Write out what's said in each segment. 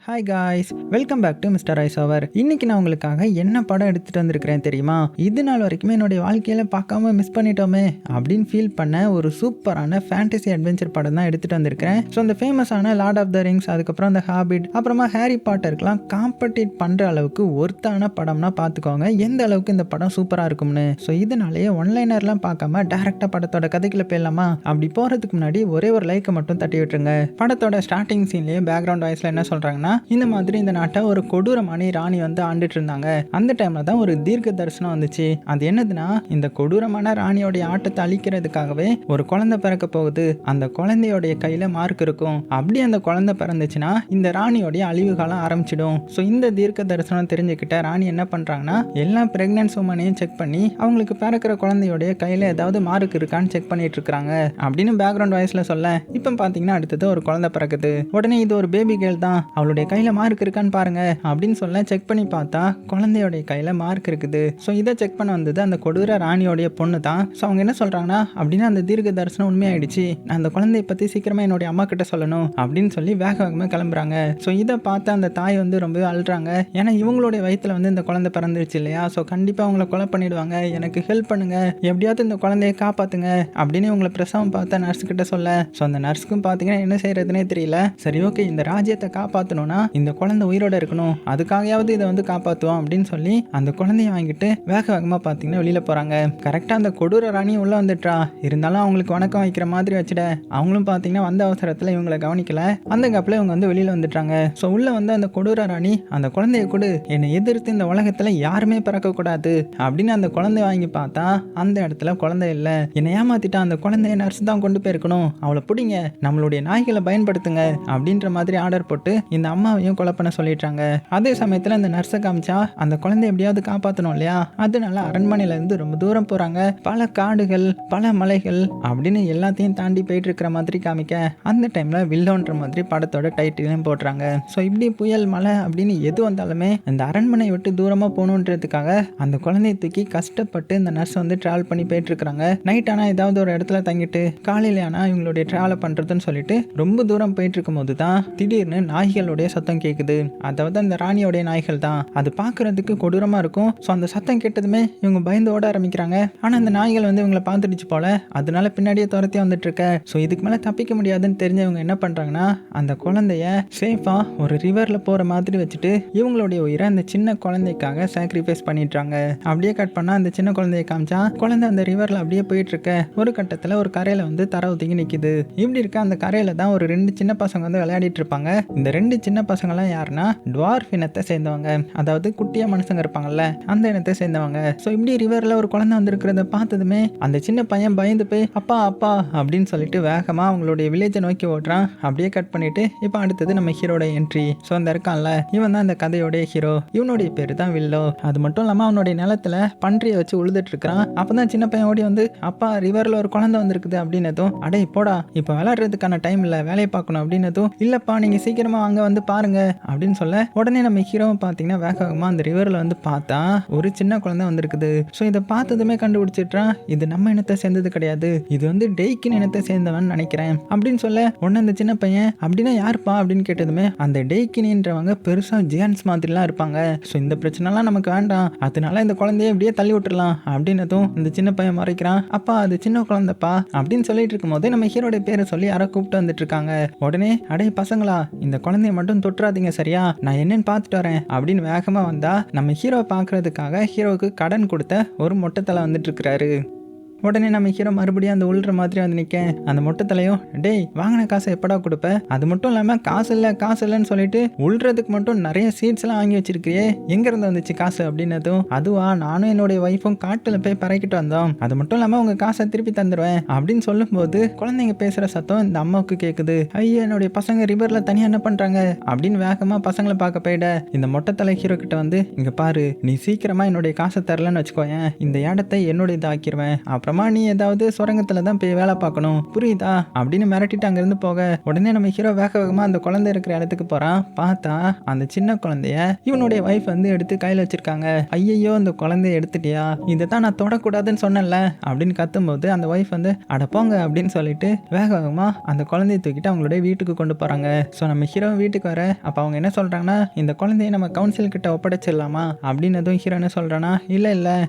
Hi guys, welcome back to mister ice over. இன்னைக்கு நான் உங்களுக்காக என்ன படம் எடுத்துகிட்டு வந்திருக்கிறேன் தெரியுமா? இது நாள் வரைக்குமே என்னுடைய வாழ்க்கையில் பார்க்காம மிஸ் பண்ணிட்டோமே அப்படின்னு ஃபீல் பண்ண ஒரு சூப்பரான ஃபேண்டசி அட்வென்ச்சர் படம் தான் எடுத்துகிட்டு வந்திருக்கிறேன். ஸோ அந்த ஃபேமஸான லார்ட் ஆஃப் த ரிங்ஸ், அதுக்கப்புறம் அந்த ஹாபிட், அப்புறமா ஹாரி பாட்டருக்குலாம் காம்படிட் பண்ணுற அளவுக்கு ஒர்த்தான படம்னா பார்த்துக்கோங்க எந்த அளவுக்கு இந்த படம் சூப்பராக இருக்கும்னு. ஸோ இதனாலேயே ஒன்லைனர்லாம் பார்க்காம டேரெக்டாக படத்தோட கதைக்குள்ள போயிடலாமா? அப்படி போகிறதுக்கு முன்னாடி ஒரே ஒரு லைக்கை மட்டும் தட்டி விட்டுருங்க. படத்தோட ஸ்டார்டிங் சீன்லேயே பேக்ரவுண்ட் வாய்ஸில் என்ன சொல்கிறாங்கன்னா, இந்த மாதிரி இந்த நாட்டை ஒரு கொடூரமான ராணி வந்து ஆண்டுட்டு இருந்தாங்க. அந்த டைம்ல தான் ஒரு தீர்க்க தரிசனம் வந்துச்சு. அது என்னதுன்னா, இந்த கொடூரமான ராணியோடைய ஆட்டத்தை அழிக்கிறதுக்காகவே ஒரு குழந்தை பிறக்க போகுது. அந்த குழந்தையோடைய கையில மார்க் இருக்கும். அப்படி அந்த குழந்தை பிறந்துச்சுன்னா இந்த ராணியோடைய அழிவு காலம் ஆரம்பிச்சிடும். ஸோ இந்த தீர்க்க தரிசனம் தெரிஞ்சுக்கிட்ட ராணி என்ன பண்றாங்கன்னா, எல்லா பிரெக்னன்ட் உமனையும் செக் பண்ணி அவங்களுக்கு பிறக்கிற குழந்தையோடைய கையில ஏதாவது மார்க் இருக்கான்னு செக் பண்ணிட்டு இருக்காங்க அப்படின்னு பேக்ரவுண்ட் வாய்ஸ்ல சொல்ல, இப்போ பாத்தீங்கன்னா அடுத்தது ஒரு குழந்தை பிறக்குது. உடனே இது ஒரு பேபி கேர்ள் தான், அவளுடைய கையில மார்க் இருக்கான்னு பாருங்க அப்படின்னு சொல்ல செக் பண்ணி பார்த்தா குழந்தையோடைய கையில மார்க் இருக்குது. ஸோ இதை செக் பண்ண வந்தது அந்த கொடூர ராணியோடைய பொண்ணு தான். ஸோ அவங்க என்ன சொல்றாங்கன்னா, அப்படின்னா அந்த தீர்க்க தரிசனம் உண்மையாயிடுச்சு, நான் அந்த குழந்தைய பத்தி சீக்கிரமா என்னுடைய அம்மா கிட்ட சொல்லணும் அப்படின்னு சொல்லி வேக வேகமாக கிளம்புறாங்க. ஸோ இதை பார்த்து அந்த தாய் வந்து ரொம்ப அழுறாங்க. ஏன்னா இவங்களுடைய வயிற்றுல வந்து இந்த குழந்தை பிறந்துருச்சு இல்லையா? ஸோ கண்டிப்பா அவங்கள கொலை பண்ணிடுவாங்க, எனக்கு ஹெல்ப் பண்ணுங்க, எப்படியாவது இந்த குழந்தைய காப்பாத்துங்க அப்படின்னு இவங்களை பிரசவம் பார்த்த நர்ஸ் கிட்ட சொல்ல, ஸோ அந்த நர்ஸுக்கும் பார்த்தீங்கன்னா என்ன செய்யறதுனே தெரியல. சரி ஓகே, இந்த ராஜ்யத்தை காப்பாற்றணும்னா இந்த குழந்தை உயிரோட இருக்கணும், அதுக்காகயாவது இதை வந்து காப்பாற்றுவோம் அப்படின்னு சொல்லி அந்த குழந்தைய வாங்கிட்டு வேக வேகமாக பார்த்தீங்கன்னா வெளியில போறாங்க. கரெக்டாக அந்த கொடூர ராணி உள்ள வந்துட்டா. இருந்தாலும் அவங்களுக்கு வணக்கம் வைக்கிற மாதிரி வச்சுட, அவங்களும் பார்த்தீங்கன்னா வந்த அவசரத்தில் இவங்களை கவனிக்கல. அந்த கப்பில் இவங்க வந்து வெளியில வந்துட்டாங்க. ஸோ உள்ள வந்து அந்த கொடூர ராணி, அந்த குழந்தைய கொடு, என்னை எதிர்த்து இந்த உலகத்தில் யாருமே பிறக்கக்கூடாது அப்படின்னு அந்த குழந்தைய வாங்கி பார்த்தா அந்த இடத்துல குழந்தை இல்லை. என்னை ஏமாத்திட்டா, அந்த குழந்தைய நர்ஸ் தான் கொண்டு போயிருக்கணும், அவளை பிடிங்க, நம்மளுடைய நாய்களை பயன்படுத்துங்க அப்படின்ற மாதிரி ஆர்டர் போட்டு இந்த அம்மாவையும் கொலை பண்ண சொல்லிட்டாங்க. அதே சமயத்தில் அந்த நர்ஸை காமிச்சா அந்த குழந்தைய எப்படியாவது காப்பாற்றணும் இல்லையா? அதனால அரண்மனையில இருந்து ரொம்ப தூரம் போறாங்க. பல காடுகள், பல மலைகள் அப்படின்னு எல்லாத்தையும் தாண்டி போயிட்டு இருக்கிற மாதிரி காமிக்க, அந்த டைம்ல வில்லோன்ற மாதிரி படத்தோட டைட்டிலையும் போடுறாங்க. ஸோ இப்படி புயல், மழை அப்படின்னு எது வந்தாலுமே இந்த அரண்மனையை விட்டு தூரமா போகணுன்றதுக்காக அந்த குழந்தைய தூக்கி கஷ்டப்பட்டு இந்த நர்ஸ் வந்து டிராவல் பண்ணி போயிட்டு இருக்காங்க. நைட் ஆனா ஏதாவது ஒரு இடத்துல தங்கிட்டு காலையில ஆனா இவங்களுடைய டிராவலை பண்றதுன்னு சொல்லிட்டு ரொம்ப தூரம் போயிட்டு இருக்கும் போது தான் திடீர்னு நாய்களுடைய சத்தம் கேட்குது. அதாவது அந்த ராணியோடைய நாய்கள் தான். அது பார்க்கறதுக்கு கொடூரமா இருக்கும். ஸோ அந்த சத்தம் கேட்டதுமே இவங்க பயந்து ஓட ஆரம்பிக்கிறாங்க. ஆனா அந்த நாய்கள் வந்து இவங்களை பார்த்துடுச்சு போல, அதனால பின்னாடியே துரத்தி வந்துட்டு இருக்க. ஸோ இதுக்கு மேலே தப்பிக்க முடியாதுன்னு தெரிஞ்சவங்க என்ன பண்றாங்கன்னா, அந்த குழந்தைய சேஃபா ஒரு ரிவர்ல போற மாதிரி வச்சுட்டு இவங்களுடைய உயிரை அந்த சின்ன குழந்தைக்காக சாக்ரிஃபைஸ் பண்ணிடுறாங்க. அப்படியே கட் பண்ணா அந்த சின்ன குழந்தைய காமிச்சா குழந்தை அந்த ரிவர்ல அப்படியே போயிட்டு இருக்க. ஒரு கட்டத்தில் ஒரு கரையில வந்து தர ஒதுங்கி நிற்குது. இப்படி இருக்க அந்த கரையில தான் ஒரு 2 சின்ன பசங்க வந்து விளையாடிட்டு இருப்பாங்க. இந்த 2 சின்ன பசங்களாம் யாருன்னா டுவார்ஃப் இனத்தை சேர்ந்தவங்க, அதாவது குட்டியா மனுஷங்க இருப்பாங்கல்ல அந்த இனத்தை சேர்ந்தவங்க. ஸோ இப்படி ரிவர்ல ஒரு குழந்தை வந்திருக்கிறத பார்த்ததுமே அந்த சின்ன பையன் பயந்து போய் அப்பா அப்பா அப்படின்னு சொல்லிட்டு வேகமா அவங்களுடைய வில்லேஜை நோக்கி ஓடுறான். அப்படியே கட் பண்ணிட்டு இப்போ அடுத்தது நம்ம ஹீரோட என்ட்ரி. ஸோ அந்த இருக்கான்ல, இவன் தான் இந்த கதையோடைய ஹீரோ. இவனுடைய பேரு தான் வில்லோ. அது மட்டும் இல்லாம அவனுடைய நிலத்துல பன்றியை வச்சு உழுதுட்டு இருக்கிறான். அப்பதான் சின்ன பையன் ஓடி வந்து அப்பா ரிவர்ல ஒரு குழந்தை வந்திருக்குது அப்படின்னதும், அடே போடா, இப்போ விளையாடுறதுக்கான டைம் இல்லை, வேலையை பார்க்கணும் அப்படின்னதும், இல்லப்பா நீங்க சீக்கிரமா அங்க வந்து பாருங்க அப்படின்னு சொல்ல, உடனே நம்ம ஹீரோவை பார்த்தீங்கன்னா வேகமா அந்த ரிவர்ல வந்து பார்த்தா ஒரு சின்ன குழந்தை வந்திருக்குது. ஸோ இதை பார்த்ததுமே கண்டுபிடிச்சிட்டான், இது நம்ம இனத்தை சேர்ந்தது கிடையாது, இது வந்து டெய்க்கின் இனத்தை சேர்ந்தவன் நினைக்கிறேன் அப்படின்னு சொல்ல, உடனே அந்த சின்ன பையன் அப்படின்னா யாருப்பா அப்படின்னு கேட்டதுமே, அந்த டெய்க்கினின்றவங்க பெருசா ஜியான்ஸ் மாதிரிலாம் இருப்பாங்க, ஸோ இந்த பிரச்சனைலாம் நமக்கு வேண்டாம், அதனால இந்த குழந்தைய இப்படியே தள்ளி விட்டுறலாம் அப்படின்னதும் இந்த சின்ன பையன் மறைக்கிறான், அப்பா அது சின்ன குழந்தைப்பா அப்படின்னு சொல்லிட்டு இருக்கும் போது நம்ம ஹீரோடைய பேரை சொல்லி யாரோ கூப்பிட்டு வந்துட்டு இருக்காங்க. உடனே அடே பசங்களா, இந்த குழந்தைய மட்டும் தொட்டுறாதீங்க சரியா, நான் என்னன்னு பார்த்துட்டு வரேன் அப்படின்னு வேகமா வந்தா நம்ம ஹீரோ பார்க்கறதுக்காக ஹீரோவுக்கு கடன் கொடுத்த ஒரு மொட்டை தலை வந்துட்டு இருக்கிறாரு. உடனே நம்ம ஹீரோ மறுபடியும் அந்த உள்ற மாதிரி வந்து நிற்க, அந்த மொட்டை தலையும் டேய் வாங்கின காசை எப்படா கொடுப்ப, அது மட்டும் இல்லாமல் காசு இல்லைன்னு சொல்லிட்டு உள்றதுக்கு மட்டும் நிறைய சீட்ஸ் எல்லாம் வாங்கி வச்சிருக்கியே, எங்க இருந்து வந்துச்சு காசு அப்படின்னதும், அதுவா நானும் என்னுடைய ஒய்ஃபும் காட்டுல போய் பறக்கிட்டு வந்தோம், அது மட்டும் இல்லாமல் உங்க காசை திருப்பி தந்துடுவேன் அப்படின்னு சொல்லும் போது குழந்தைங்க பேசுற சத்தம் இந்த அம்மாவுக்கு கேட்குது. ஐயா என்னுடைய பசங்க ரிவர்ல தனியா என்ன பண்றாங்க அப்படின்னு வேகமா பசங்களை பார்க்க போயிட, இந்த மொட்டை தலை ஹீரோ கிட்ட வந்து, இங்க பாரு, நீ சீக்கிரமா என்னுடைய காசை தரலன்னு வச்சுக்கோயேன், இந்த இடத்தை என்னுடைய இதாக்கிடுவேன், அப்புறம் அதுக்கப்புறமா நீ ஏதாவது சுரங்கத்துல தான் போய் வேலை பார்க்கணும், புரியுதா அப்படின்னு மிரட்டிட்டு அங்கிருந்து போக, உடனே நம்ம ஹீரோ வேக வேகமா அந்த குழந்தை இருக்கிற இடத்துக்கு போறான். பார்த்தா அந்த சின்ன குழந்தைய இவனுடைய வைஃப் வந்து எடுத்து கையில வச்சிருக்காங்க. ஐயையோ இந்த குழந்தைய எடுத்துட்டியா, இதை தான் நான் தொடக்கூடாதுன்னு சொன்னேன்ல அப்படின்னு கத்தும்போது அந்த வைஃப் வந்து அட போங்க அப்படின்னு சொல்லிட்டு வேக வேகமா அந்த குழந்தைய தூக்கிட்டு அவங்களுடைய வீட்டுக்கு கொண்டு போறாங்க. ஸோ நம்ம ஹீரோ வீட்டுக்கு வர அப்போ அவங்க என்ன சொல்றாங்கன்னா, இந்த குழந்தைய நம்ம கவுன்சில் கிட்ட ஒப்படைச்சிடலாமா அப்படின்னதும் ஹீரோ என்ன சொல்றானா, இல்ல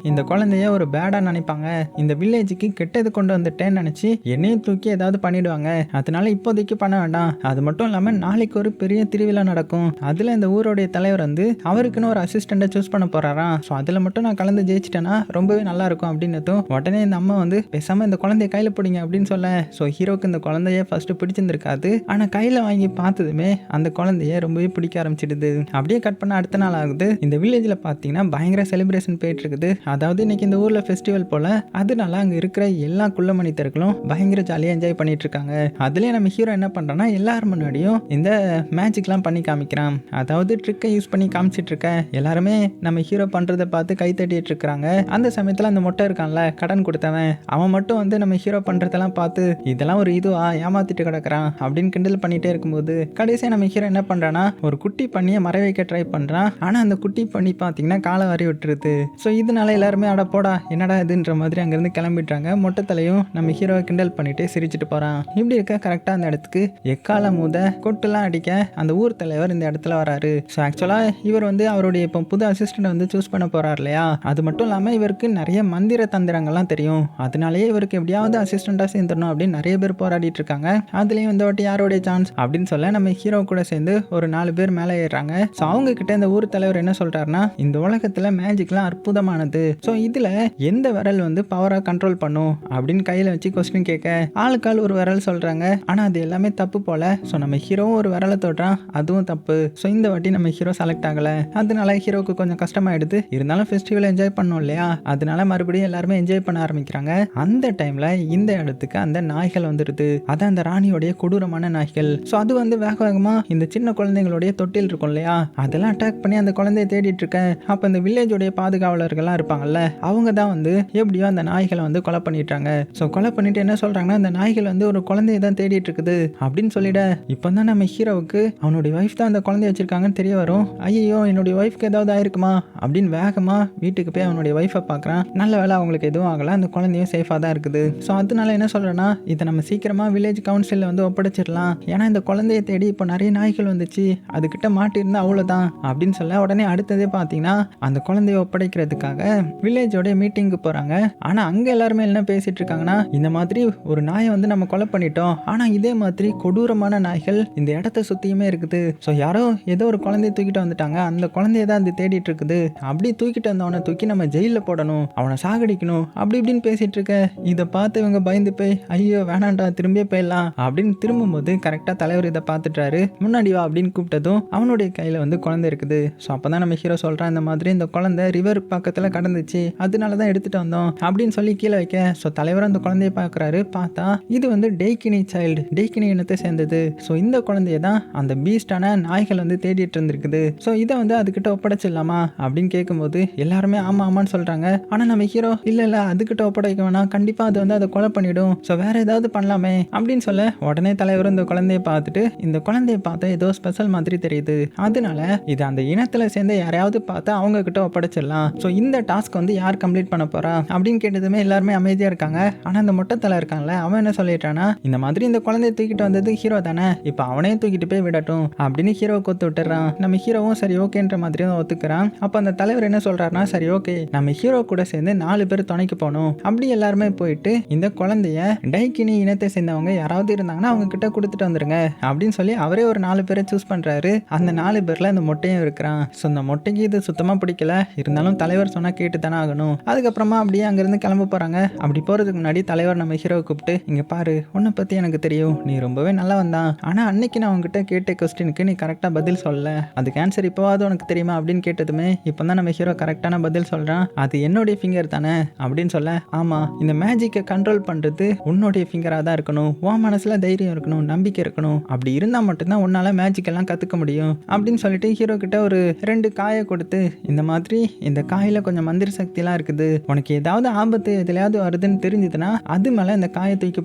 இந்த குழந்தைய ஒரு பேடா நினைப்பாங்க, இந்த வில்லேஜுக்கு கெட்டது கொண்டு வந்துட்டேன்னு நினைச்சு என்னையும் தூக்கி ஏதாவது பண்ணிடுவாங்க, அதனால இப்போதைக்கு பண்ண வேண்டாம். அது மட்டும் இல்லாம நாளைக்கு ஒரு பெரிய திருவிழா நடக்கும், அதுல இந்த ஊருடைய தலைவர் வந்து அவருக்குன்னு ஒரு அசிஸ்டண்ட்டை சூஸ் பண்ண போறாராம். ஸோ அதுல மட்டும் நான் கலந்து ஜெயிச்சிட்டேன்னா ரொம்பவே நல்லா இருக்கும் அப்படின்னதும் உடனே இந்த அம்மா வந்து பேசாம இந்த குழந்தைய கையில பிடிங்க அப்படின்னு சொல்ல, ஸோ ஹீரோக்கு இந்த குழந்தைய ஃபர்ஸ்ட் பிடிச்சிருந்திருக்காது, ஆனா கையில வாங்கி பார்த்ததுமே அந்த குழந்தைய ரொம்பவே பிடிக்க ஆரம்பிச்சிடுது. அப்படியே கட் பண்ண அடுத்த நாள் ஆகுது. இந்த வில்லேஜ்ல பாத்தீங்கன்னா பயங்கர செலிப்ரேஷன் போயிட்டு இருக்குது. அதாவது இன்னைக்கு இந்த ஊர்ல ஃபெஸ்டிவல் போல, அதனால அங்க இருக்கிற எல்லா குள்ள மனிதர்களும் பயங்கர ஜாலியா என்ஜாய் பண்ணிட்டு இருக்காங்க. அதுலயே நம்ம ஹீரோ என்ன பண்றான்னா, எல்லாரும் முன்னாடியும் இந்த மேஜிக்லாம் பண்ணி காமிக்கிறான். அதாவது ட்ரிக்கை யூஸ் பண்ணி காமிச்சிட்டு இருக்க எல்லாருமே நம்ம ஹீரோ பண்றதை பார்த்து கை தட்டிட்டு இருக்காங்க. அந்த சமயத்துல அந்த மொட்டை இருக்கான்ல கடன் கொடுத்தவன், அவன் மட்டும் வந்து நம்ம ஹீரோ பண்றதெல்லாம் பார்த்து இதெல்லாம் ஒரு இதுவா ஏமாத்திட்டு கிடக்குறான் அப்படின்னு கிண்டல் பண்ணிட்டே இருக்கும்போது கடைசியா நம்ம ஹீரோ என்ன பண்றானா, ஒரு குட்டி பண்ணியை மறை வைக்க ட்ரை பண்றான். ஆனா அந்த குட்டி பண்ணி பாத்தீங்கன்னா காலை வாரி விட்டுருது. ஸோ இதனால எல்லாருமே அட போடா என்னடா இதுன்ற மாதிரி அங்கிருந்து கிளம்பிட்டாங்க. மொட்டை தலையும் நம்ம ஹீரோவை கிண்டல் பண்ணிட்டு சிரிச்சுட்டு போறான். இப்படி இருக்க கரெக்டா அந்த இடத்துக்கு எக்கால மூத கொட்டுலாம் அடிக்க அந்த ஊர் தலைவர் இந்த இடத்துல வராரு. ஸோ ஆக்சுவலா இவர் வந்து அவருடைய இப்போ புது அசிஸ்டன்ட் வந்து சூஸ் பண்ண போறார் இல்லையா, அது மட்டும் இல்லாம இவருக்கு நிறைய மந்திர தந்திரங்கள்லாம் தெரியும், அதனாலேயே இவருக்கு எப்படியாவது அசிஸ்டண்டா சேர்ந்துடணும் அப்படின்னு நிறைய பேர் போராடிட்டு இருக்காங்க. அதுலயும் இந்த வாட்டி யாரோடைய சான்ஸ் அப்படின்னு சொல்ல நம்ம ஹீரோ கூட சேர்ந்து ஒரு 4 பேர் மேலே ஏறாங்க. ஸோ அவங்க கிட்ட இந்த ஊர் தலைவர் என்ன சொல்றாருன்னா, இந்த உலகத்துல மேஜிக்லாம் அற்புதமானது, ஸோ இதுல எந்த விரல் வந்து பவரா கண்ட்ரோல் பண்ணும் அப்படின்னு கையில வச்சு கொஸ்டின் கேட்க ஆளுக்கால் ஒரு விரல் சொல்றாங்க. ஆனா அது எல்லாமே தப்பு போல. ஸோ நம்ம ஹீரோவும் ஒரு விரலை தொடுறான், அதுவும் தப்பு. ஸோ இந்த வாட்டி நம்ம ஹீரோ செலக்ட் ஆகல. அதனால ஹீரோக்கு கொஞ்சம் கஷ்டமாயிடுது. இருந்தாலும் ஃபெஸ்டிவல் என்ஜாய் பண்ணோம் இல்லையா, அதனால மறுபடியும் எல்லாருமே என்ஜாய் பண்ண ஆரம்பிக்கிறாங்க. அந்த டைம்ல இந்த இடத்துக்கு அந்த நாய்கள் வந்துடுது. அதான் அந்த ராணியோடைய கொடூரமான நாய்கள். ஸோ அது வந்து வேக வேகமா இந்த சின்ன குழந்தைங்களுடைய தொட்டில் இருக்கும் இல்லையா, அதெல்லாம் அட்டாக் பண்ணி அந்த குழந்தைய தேடிட்டு இருக்க. அப்ப இந்த வில்லேஜோடைய பாதுகாவலர்கள்லாம் இருப்பாங்கல்ல, அவங்க தான் வந்து எப்படியோ அந்த நாய்களை வந்து கொலை பண்ணிட்டாங்க. ஸோ கொலை பண்ணிட்டு என்ன சொல்றாங்கன்னா, இந்த நாய்கள் வந்து ஒரு குழந்தைய தான் தேடிட்டு இருக்குது அப்படின்னு சொல்லிட, இப்போ தான் நம்ம ஹீரோவுக்கு அவனுடைய ஒய்ஃப் தான் அந்த குழந்தைய வச்சிருக்காங்கன்னு தெரிய வரும். ஐயோ என்னுடைய ஒய்ஃப்க்கு ஏதாவது ஆயிருக்குமா அப்படின்னு வேகமா வீட்டுக்கு போய் அவனுடைய ஒய்ஃபை பார்க்குறான். நல்ல வேலை அவங்களுக்கு எதுவும் ஆகல, அந்த குழந்தையும் சேஃபாக தான் இருக்குது. ஸோ அதனால என்ன சொல்றேன்னா, இதை நம்ம சீக்கிரமா வில்லேஜ் கவுன்சிலில் வந்து ஒப்படைச்சிடலாம், ஏன்னா இந்த குழந்தைய தேடி இப்போ நிறைய நாய்கள் வந்துச்சு, அதுக்கிட்ட மாட்டியிருந்தா அவ்வளோதான் அப்படின்னு சொல்ல, உடனே அடுத்ததே பார்த்தீங்கன்னா அந்த குழந்தைய ஒப்படைக்கிறதுக்காக வில்லேஜோட மீட்டிங்கு போறாங்க. ஆனா அங்க எல்லாருமே என்ன பேசிட்டு இருக்காங்கன்னா, இந்த மாதிரி ஒரு நாயை வந்து நம்ம கொலை பண்ணிட்டோம், ஆனா இதே மாதிரி கொடூரமான நாய்கள் இந்த இடத்த சுத்தியுமே இருக்குது. ஸோ யாரோ ஏதோ ஒரு குழந்தைய தூக்கிட்டு வந்துட்டாங்க, அந்த குழந்தைய தான் அது தேடிட்டு இருக்குது, அப்படி தூக்கிட்டு வந்தவனை தூக்கி நம்ம ஜெயிலில் போடணும், அவனை சாகடிக்கணும் அப்படி இப்படின்னு பேசிட்டு இருக்க. இதை பார்த்து இவங்க பயந்து போய் ஐயோ வேணாண்டா திரும்பியே போயிடலாம் அப்படின்னு திரும்பும்போது கரெக்டா தலைவர் இதை பார்த்துட்டாரு. முன்னாடி வா அப்படின்னு கூப்பிட்டதும் அவனுடைய கையில வந்து குழந்தை இருக்குது. ஸோ அப்பதான் நம்ம ஹீரோ சொல்றான், இந்த மாதிரி இந்த குழந்தை ரிவர் பக்கத்துல கடந்துச்சு, அதனாலதான் எடுத்துட்டு வந்தோம் அப்படின்னு சொல்லி கீழே வைக்க. ஸோ தலைவர் அந்த குழந்தைய பார்க்கறாரு. பார்த்தா இது வந்து டெய்கினி சைல்டு, டெய்கினி இனத்தை சேர்ந்தது. ஸோ இந்த குழந்தைய தான் அந்த பீஸ்டான நாய்கள் வந்து தேடிட்டு இருந்திருக்குது. ஸோ இதை வந்து அதுக்கிட்ட ஒப்படைச்சிடலாமா அப்படின்னு கேட்கும்போது எல்லாருமே ஆமா ஆமான்னு சொல்றாங்க. ஆனா நம்ம ஹீரோ இல்ல அதுக்கிட்ட ஒப்படைக்க வேணாம், கண்டிப்பா அது வந்து அதை கொலை பண்ணிடும், ஸோ வேற ஏதாவது பண்ணலாமே அப்படின்னு சொல்ல, உடனே தலைவர் இந்த குழந்தைய பார்த்துட்டு இந்த குழந்தைய பார்த்தா ஏதோ ஸ்பெஷல் மாதிரி தெரியுது, அதனால இது அந்த இனத்துல சேர்ந்த யாரையாவது பார்த்தா அவங்க கிட்ட ஒப்படைச்சிடலாம். ஸோ இந்த டாஸ்க் வந்து யார் கம்ப்ளீட் பண்ண போறா அப்படின்னு கேட்டதுமே எல்லாருமே அமைதியா இருக்காங்க. ஆனா இந்த மொட்டத்தலை இருக்கான்ல, அவன் என்ன சொல்லிட்டானா, இந்த மாதிரி இந்த குழந்தைய தூக்கிட்டு வந்தது ஹீரோ தானே, இப்போ அவனே தூக்கிட்டு போய் விடட்டும் அப்படின்னு ஹீரோ கொத்து விட்டுறான். நம்ம ஹீரோவும் சரி ஓகேன்ற மாதிரியும் ஒத்துக்கிறான். அப்ப அந்த தலைவர் என்ன சொல்றாருன்னா, சரி ஓகே நம்ம ஹீரோ கூட சேர்ந்து 4 பேர் துணைக்கு போகணும், அப்படி எல்லாருமே போயிட்டு இந்த குழந்தைய டைகினி இனத்தை சேர்ந்தவங்க யாராவது இருந்தாங்கன்னா அவங்க கிட்ட கொடுத்துட்டு வந்துருங்க அப்படின்னு சொல்லி அவரே ஒரு 4 பேரை சூஸ் பண்றாரு. அந்த 4 பேர்ல அந்த மொட்டையும் இருக்கிறான். ஸோ இந்த மொட்டைக்கு இது சுத்தமா பிடிக்கல, இருந்தாலும் தலைவர் சொன்னா கேட்டு தானே ஆகணும். அதுக்கப்புறமா அப்படியே அங்கிருந்து கிளம்ப போறாங்க. அப்படி போறதுக்கு முன்னாடி தலைவர் நம்ம ஹீரோவை கூப்பிட்டு, இங்க பாரு உன்னை பத்தி எனக்கு தெரியும், நீ ரொம்பவே நல்லா வந்தான், ஆனா அன்னைக்கு நான் உங்ககிட்ட கேட்ட கொஸ்டினுக்கு நீ கரெக்டா பதில் சொல்லல, அதுக்கு ஆன்சர் இப்போவாது உனக்கு தெரியுமா அப்படின்னு கேட்டதுமே இப்போதான் நம்ம ஹீரோ கரெக்டான பதில் சொல்றான். அது என்னுடைய ஃபிங்கர் தானே அப்படின்னு சொல்ல, ஆமா இந்த மேஜிக்கை கண்ட்ரோல் பண்றது உன்னுடைய ஃபிங்கரா தான் இருக்கணும், உன் மனசுல தைரியம் இருக்கணும், நம்பிக்கை இருக்கணும், அப்படி இருந்தா மட்டும்தான் உன்னால மேஜிக் எல்லாம் கத்துக்க முடியும் அப்படின்னு சொல்லிட்டு ஹீரோ கிட்ட ஒரு 2 காயை கொடுத்து, இந்த மாதிரி இந்த காயில கொஞ்சம் மந்திர சக்தி எல்லாம் இருக்குது, உனக்கு ஏதாவது ஆபத்து எதுலையாவது வருதுன்னு தெரிஞ்சதுன்னா அது மேலே இந்த காயை தூக்கி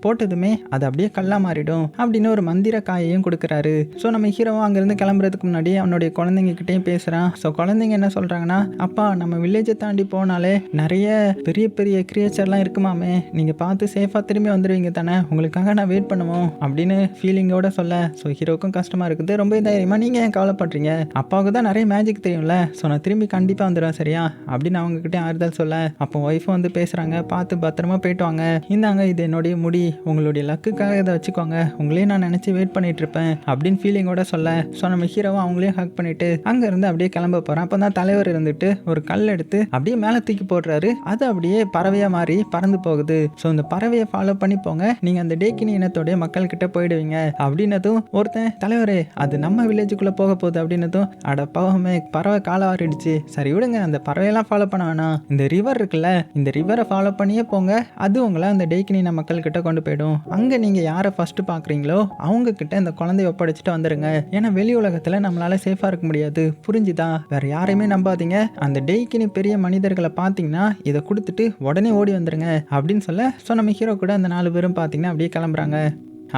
போட்டதுமே அது அப்படியே கல்லா மாறிடும் அப்படின்னு ஒரு மந்திர காயையும் கொடுக்குறாரு. ஸோ நம்ம ஹீரோவும் அங்கேருந்து கிளம்புறதுக்கு முன்னாடி அவனுடைய குழந்தைங்க கிட்டேயும் பேசுகிறான். ஸோ குழந்தைங்க என்ன சொல்கிறாங்கன்னா, அப்பா நம்ம வில்லேஜை தாண்டி போனாலே நிறைய பெரிய பெரிய கிரியேச்சர்லாம் இருக்குமாமே, நீங்கள் பார்த்து சேஃபாக திரும்பி வந்துடுவீங்க தானே, உங்களுக்காக நான் வெயிட் பண்ணுவோம் அப்படின்னு ஃபீலிங்கோட சொல்ல, ஸோ ஹீரோக்கும் கஷ்டமாக இருக்குது. ரொம்ப தைரியமாக நீங்கள் ஏன் கவலைப்படுறீங்க, அப்பாவுக்கு தான் நிறைய மேஜிக் தெரியும்ல, ஸோ நான் திரும்பி கண்டிப்பாக வந்துடுவேன் சரியா அப்படின்னு அவங்ககிட்ட ஆறுதல் சொல்ல, அப்போ ஒய்ஃபும் வந்து பேசுகிறாங்க, பார்த்து பத்திரமா போயிட்டு வாங்க, இந்தாங்க இது என்னுடைய முடி, உங்களுடைய லக்குக்காக இதை வச்சுக்கோங்க, உங்களையும் நான் நினச்சி வெயிட் பண்ணிட்டு இருப்பேன் அப்படின்னு ஃபீலிங்கோட சொல்ல, ஸோ நம்ம ஹீரோவும் அவங்களையும் ஹக் பண்ணிட்டு அங்கேருந்து அப்படியே கிளம்ப போகிறான். அப்போ தான் தலைவர் இருந்துட்டு ஒரு கல் எடுத்து அப்படியே மேலே தூக்கி போடுறாரு. அது அப்படியே பறவையாக மாறி பறந்து போகுது. ஸோ இந்த பறவையை ஃபாலோ பண்ணி போங்க, நீங்கள் அந்த டேக்கினி இனத்தோடைய மக்கள் கிட்ட போயிடுவீங்க அப்படின்னதும் ஒருத்தன், தலைவரே அது நம்ம வில்லேஜுக்குள்ளே போக போகுது அப்படின்னதும், அட பாவமே பறவை காலை ஆறிடுச்சு, சரி விடுங்க அந்த பறவையெல்லாம் ஃபாலோ பண்ண வேணாம், இந்த ரிவர் இருக்குல்ல இந்த ரிவரை ஃபாலோ பண்ணியே போங்க, அது உங்களை அந்த டேக்கினின மக்கள் கிட்ட கொண்டு போயிடும், அங்கே நீங்கள் யாரை ஃபர்ஸ்ட் பார்க்குறீங்களோ அவங்க கிட்ட இந்த குழந்தைய ஒப்படைச்சிட்டு வந்துடுங்க, ஏன்னா வெளி உலகத்தில் நம்மளால சேஃபாக இருக்க முடியாது, புரிஞ்சுதா, வேற யாரையுமே நம்பாதீங்க, அந்த டேக்கினி பெரிய மனிதர்களை பார்த்தீங்கன்னா இதை கொடுத்துட்டு உடனே ஓடி வந்துருங்க அப்படின்னு சொல்ல, ஸோ நம்ம ஹீரோ கூட அந்த 4 பேரும் பார்த்தீங்கன்னா அப்படியே கிளம்புறாங்க.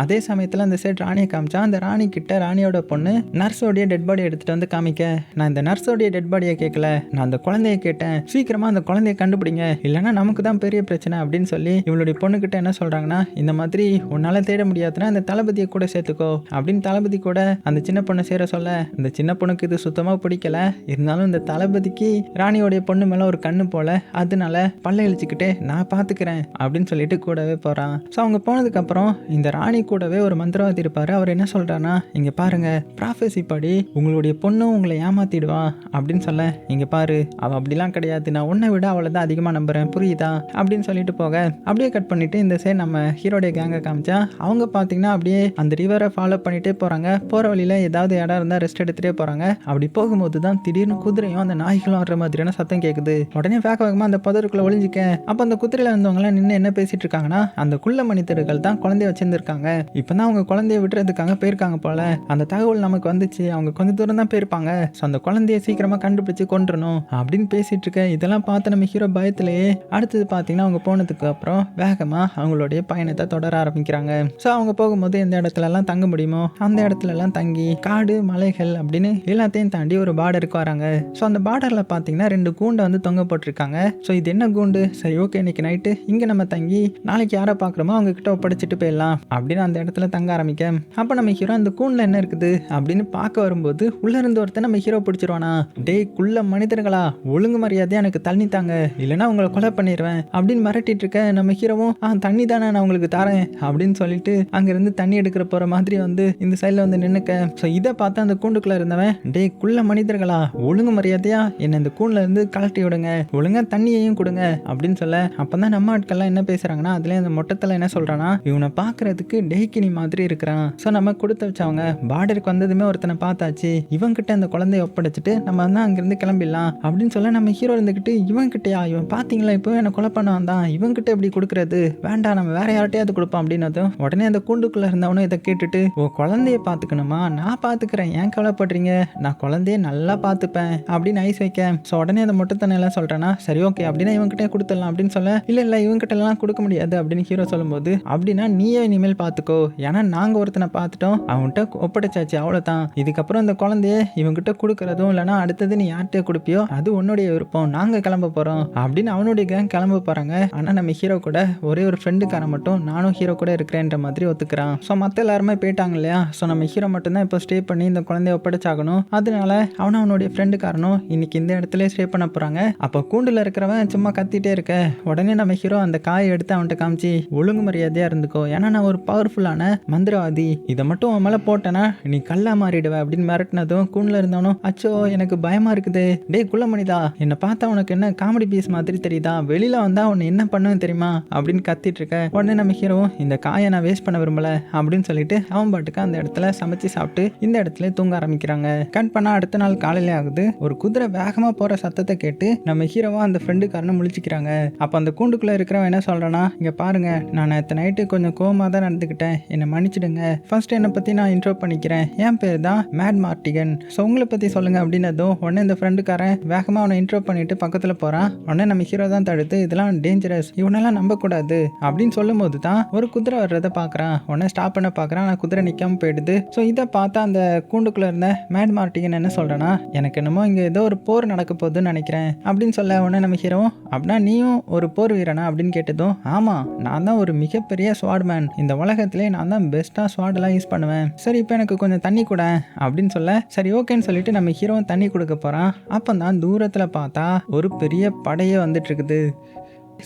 அதே சமயத்தில் அந்த செட் ராணியை காமிச்சா, அந்த ராணி கிட்ட ராணியோட பொண்ணு நர்ஸோடைய டெட் பாடியை எடுத்துகிட்டு வந்து காமிக்க, நான் இந்த நர்ஸோடைய டெட் பாடியை கேட்கல, நான் அந்த குழந்தைய கேட்டேன், சீக்கிரமாக அந்த குழந்தைய கண்டுபிடிங்க, இல்லைனா நமக்கு தான் பெரிய பிரச்சனை அப்படின்னு சொல்லி இவளுடைய பொண்ணுக்கிட்ட என்ன சொல்கிறாங்கன்னா, இந்த மாதிரி உன்னால் தேட முடியாதுன்னா அந்த தளபதியை கூட சேர்த்துக்கோ அப்படின்னு தளபதி கூட அந்த சின்ன பொண்ணை சேர சொல்ல, இந்த சின்ன பொண்ணுக்கு இது சுத்தமாக பிடிக்கல, இருந்தாலும் இந்த தளபதிக்கு ராணியோடைய பொண்ணு மேலே ஒரு கண்ணு போல, அதனால பல்ல இழிச்சுக்கிட்டே நான் பார்த்துக்கிறேன் அப்படின்னு சொல்லிட்டு கூடவே போகிறான். ஸோ அவங்க போனதுக்கப்புறம் இந்த ராணி கூடவே ஒரு மந்திரவாதி இருப்பார். அவர் என்ன சொல்கிறான்னா, இங்கே பாருங்க ப்ராஃபஸி படி உங்களுடைய பொண்ணும் உங்களை ஏமாத்திடுவா அப்படின்னு சொல்ல, இங்கே பாரு அவள் அப்படிலாம் கிடையாது, நான் உன்னை விட அவளை தான் அதிகமாக நம்புகிறேன் புரியுதா அப்படின்னு சொல்லிட்டு போக, அப்படியே கட் பண்ணிவிட்டு இந்த சைடு நம்ம ஹீரோடைய கேங்கை காமிச்சா, அவங்க பார்த்தீங்கன்னா அப்படியே அந்த ரிவரை ஃபாலோ பண்ணிகிட்டே போகிறாங்க. போகிற வழியில் ஏதாவது இடம் இருந்தால் ரெஸ்ட் எடுத்துகிட்டே போகிறாங்க. அப்படி போகும்போது தான் திடீர்னு குதிரையும் அந்த நாய்களும் வர்ற மாதிரியான சத்தம் கேட்குது. உடனே வேகமாக அந்த புதருக்குள்ளே ஒளிஞ்சிக்க, அப்போ அந்த குதிரையில் வந்தவங்களாம் நின்று என்ன பேசிகிட்டு இருக்காங்கன்னா, அந்த குள்ள மனிதர்கள் தான் குழந்தைய வச்சுருந்துருக்காங்க, இப்பதான் அவங்க குழந்தைய விட்டுறதுக்காக போயிருக்காங்க போல, அந்த தகவல் நமக்கு வந்துச்சு, அவங்க கொஞ்சம் தூரம் தான் போயிருப்பாங்க, ஸோ அந்த குழந்தைய சீக்கிரமா கண்டுபிடிச்சு கொண்டுறணும் அப்படின்னு பேசிட்டு இருக்க. இதெல்லாம் பார்த்து நம்ம ஹீரோ பயத்திலேயே அடுத்தது பார்த்தீங்கன்னா அவங்க போனதுக்கு அப்புறம் வேகமா அவங்களுடைய பயணத்தை தொடர ஆரம்பிக்கிறாங்க. ஸோ அவங்க போகும்போது எந்த இடத்துல எல்லாம் தங்க முடியுமோ அந்த இடத்துல எல்லாம் தங்கி காடு மலைகள் அப்படின்னு எல்லாத்தையும் தாண்டி ஒரு பார்டருக்கு வராங்க. ஸோ அந்த பார்டர்ல பார்த்தீங்கன்னா 2 கூண்டை வந்து தொங்க போட்டிருக்காங்க. ஸோ இது என்ன கூண்டு, சரி ஓகே இன்னைக்கு நைட்டு இங்கே நம்ம தங்கி நாளைக்கு யாரை பார்க்குறோமோ அவங்க கிட்ட ஒப்படைச்சிட்டு போயிடலாம் அப்படின்னு அந்த இடத்துல தங்க ஆரம்பிக்க, அப்போ நம்ம ஹீரோ அந்த கூண்டில் என்ன இருக்குது அப்படின்னு பார்க்க வரும்போது உள்ள இருந்து ஒருத்தர் நம்ம ஹீரோ பிடிச்சிருவானா, டேய் குள்ள மனிதர்களா ஒழுங்கு மரியாதையா எனக்கு தண்ணி தாங்க இல்லைன்னா உங்களை கொலை பண்ணிடுவேன் அப்படின்னு மிரட்டிட்டு இருக்க. நம்ம ஹீரோவும் தண்ணி தானே நான் உங்களுக்கு தரேன் அப்படின்னு சொல்லிட்டு அங்கிருந்து தண்ணி எடுக்கிற போற மாதிரி வந்து இந்த சைடில் வந்து நின்னுக்க. ஸோ இதை பார்த்து அந்த கூண்டுக்குள்ள இருந்தவன், டேய் குள்ள மனிதர்களா ஒழுங்கு மரியாதையா என்னை இந்த கூண்டுல இருந்து கலட்டி விடுங்க, ஒழுங்கா தண்ணியையும் கொடுங்க அப்படின்னு சொல்ல, அப்பதான் நம்ம ஆட்கள்லாம் என்ன பேசுறாங்கன்னா, அதுல அந்த மொட்டத்தில் என்ன சொல்றானா, இவனை பார்க்கறதுக்கு டேக்கினி மாதிரி இருக்கிறான், ஸோ நம்ம கொடுத்து வச்சவங்க பார்டருக்கு வந்ததுமே ஒருத்தனை பார்த்தாச்சு, இவன்கிட்ட அந்த குழந்தைய ஒப்படைச்சிட்டு நம்ம தான் அங்கிருந்து கிளம்பிடலாம் அப்படின்னு சொல்ல, நம்ம ஹீரோ இருந்துக்கிட்டு இவன்கிட்டயா, இவன் பார்த்தீங்களா இப்போ என்னை கொலை பண்ண வந்தான், இவன்கிட்ட எப்படி கொடுக்குறது, வேண்டாம் நம்ம வேற யார்ட்டையாவது கொடுப்போம் அப்படின்னதும் உடனே அந்த கூண்டுக்குள்ள இருந்தவனும் இதை கேட்டுட்டு, ஓ குழந்தைய பார்த்துக்கணுமா, நான் பார்த்துக்கிறேன் ஏன் கவலைப்படுறீங்க, நான் குழந்தைய நல்லா பார்த்துப்பேன் அப்படின்னு ஐஸ் வைக்க. ஸோ உடனே அந்த மொட்டத்தனை எல்லாம் சொல்றேன்னா, சரி ஓகே அப்படின்னா இவன்கிட்ட கொடுத்துடலாம் அப்படின்னு சொல்ல, இல்லை இவன்கிட்ட எல்லாம் கொடுக்க முடியாது அப்படின்னு ஹீரோ சொல்லும்போது, அப்படின்னா நீயே இனிமேல் பார்த்துக்கோ, ஏன்னா நாங்கள் ஒருத்தனை பார்த்துட்டோம் அவன்கிட்ட ஒப்படைச்சாச்சு அவ்வளோதான், இதுக்கப்புறம் அந்த குழந்தைய இவங்கிட்ட கொடுக்குறதும் இல்லைனா அடுத்தது நீ யார்கிட்ட கொடுப்பியோ அது உன்னுடைய விருப்பம், நாங்கள் கிளம்ப போகிறோம் அப்படின்னு அவனுடைய கேங் கிளம்ப போகிறாங்க. ஆனால் நம்ம ஹீரோ கூட ஒரே ஒரு ஃப்ரெண்டுக்காரன் மட்டும் நானும் ஹீரோ கூட இருக்கிறேன்ற மாதிரி ஒத்துக்கிறான். ஸோ மற்ற எல்லாருமே போயிட்டாங்க இல்லையா, ஸோ நம்ம ஹீரோ மட்டும்தான் இப்போ ஸ்டே பண்ணி இந்த குழந்தைய ஒப்படைச்சாகணும். அதனால அவனுடைய ஃப்ரெண்டுக்காரனும் இன்னைக்கு இந்த இடத்துல ஸ்டே பண்ண போகிறாங்க. அப்போ கூண்டில் இருக்கிறவன் சும்மா கத்திட்டே இருக்க, உடனே நம்ம ஹீரோ அந்த காயை எடுத்து அவன்கிட்ட காமிச்சு, ஒழுங்கு மரியாதையாக இருந்துக்கோ, ஏன்னா நான் ஒரு பவர்ஃபுல்லான மந்திரவாதி, இதை மட்டும் உன் மேலே போட்டேன்னா நீ கல்லா மாறிடுவ அப்படின்னு மிரட்டினதும் கூண்டில் இருந்தவனும், அச்சோ எனக்கு பயமா இருக்குது, டே குள்ள மனிதா என்னை பார்த்தா உனக்கு என்ன காமெடி பீஸ் மாதிரி தெரியுதா, வெளியில வந்தா உன்னை என்ன பண்ணுன்னு தெரியுமா அப்படின்னு கத்திட்டு இருக்க. உடனே நம்ம ஹீரோவும் இந்த காயை நான் வேஸ்ட் பண்ண விரும்பல அப்படின்னு சொல்லிட்டு அவன் பாட்டுக்கு அந்த இடத்துல சமைச்சு சாப்பிட்டு இந்த இடத்துல தூங்க ஆரம்பிக்கிறாங்க. கட் பண்ணா அடுத்த நாள் காலையில ஆகுது. ஒரு குதிரை வேகமா போற சத்தத்தை கேட்டு நம்ம ஹீரோவா அந்த ஃப்ரெண்டுக்காரனை முழிச்சுக்கிறாங்க. அப்ப அந்த கூண்டுக்குள்ள இருக்கிறவன் என்ன சொல்றானா, இங்க பாருங்க நான் நேற்று நைட்டு கொஞ்சம் கோவமா தான் நடந்துக்கிட்டேன், கேட்டுக்கிட்டேன், என்னை மன்னிச்சிடுங்க. ஃபர்ஸ்ட் என்னை பற்றி நான் இன்ட்ரோ பண்ணிக்கிறேன். என் பேர் தான் மேட் மார்டிகன். ஸோ உங்களை பற்றி சொல்லுங்க அப்படின்னதும் உடனே இந்த ஃப்ரெண்டுக்காரன் வேகமாக அவனை இன்ட்ரோ பண்ணிட்டு பக்கத்தில் போகிறான். உடனே நம்ம ஹீரோ தான் தடுத்து, இதெல்லாம் டேஞ்சரஸ், இவனெல்லாம் நம்பக்கூடாது அப்படின்னு சொல்லும் போது தான் ஒரு குதிரை வர்றதை பார்க்குறான். உடனே ஸ்டாப் பண்ண பார்க்குறான், ஆனால் குதிரை நிற்காம போயிடுது. ஸோ இதை பார்த்தா அந்த கூண்டுக்குள்ளே இருந்த மேட் மார்டிகன் என்ன சொல்கிறேன்னா, எனக்கு என்னமோ இங்கே ஏதோ ஒரு போர் நடக்க போகுதுன்னு நினைக்கிறேன் அப்படின்னு சொல்ல, உடனே நம்ம ஹீரோ, அப்படின்னா நீயும் ஒரு போர் வீரனா அப்படின்னு கேட்டதும், ஆமாம், நான் தான் ஒரு மிகப்பெரிய ஸ்வாட் மேன், இந்த உலகத்திலே நான் தான் பெஸ்ட்டாக ஸ்வாடெல்லாம் யூஸ் பண்ணுவேன். சரி, இப்போ எனக்கு கொஞ்சம் தண்ணி கூட அப்படின்னு சொல்ல, சரி ஓகேன்னு சொல்லிட்டு நம்ம ஹீரோவும் தண்ணி கொடுக்க போகிறான். அப்போ தான் தூரத்தில் பார்த்தா ஒரு பெரிய படையே வந்துட்டு இருக்குது.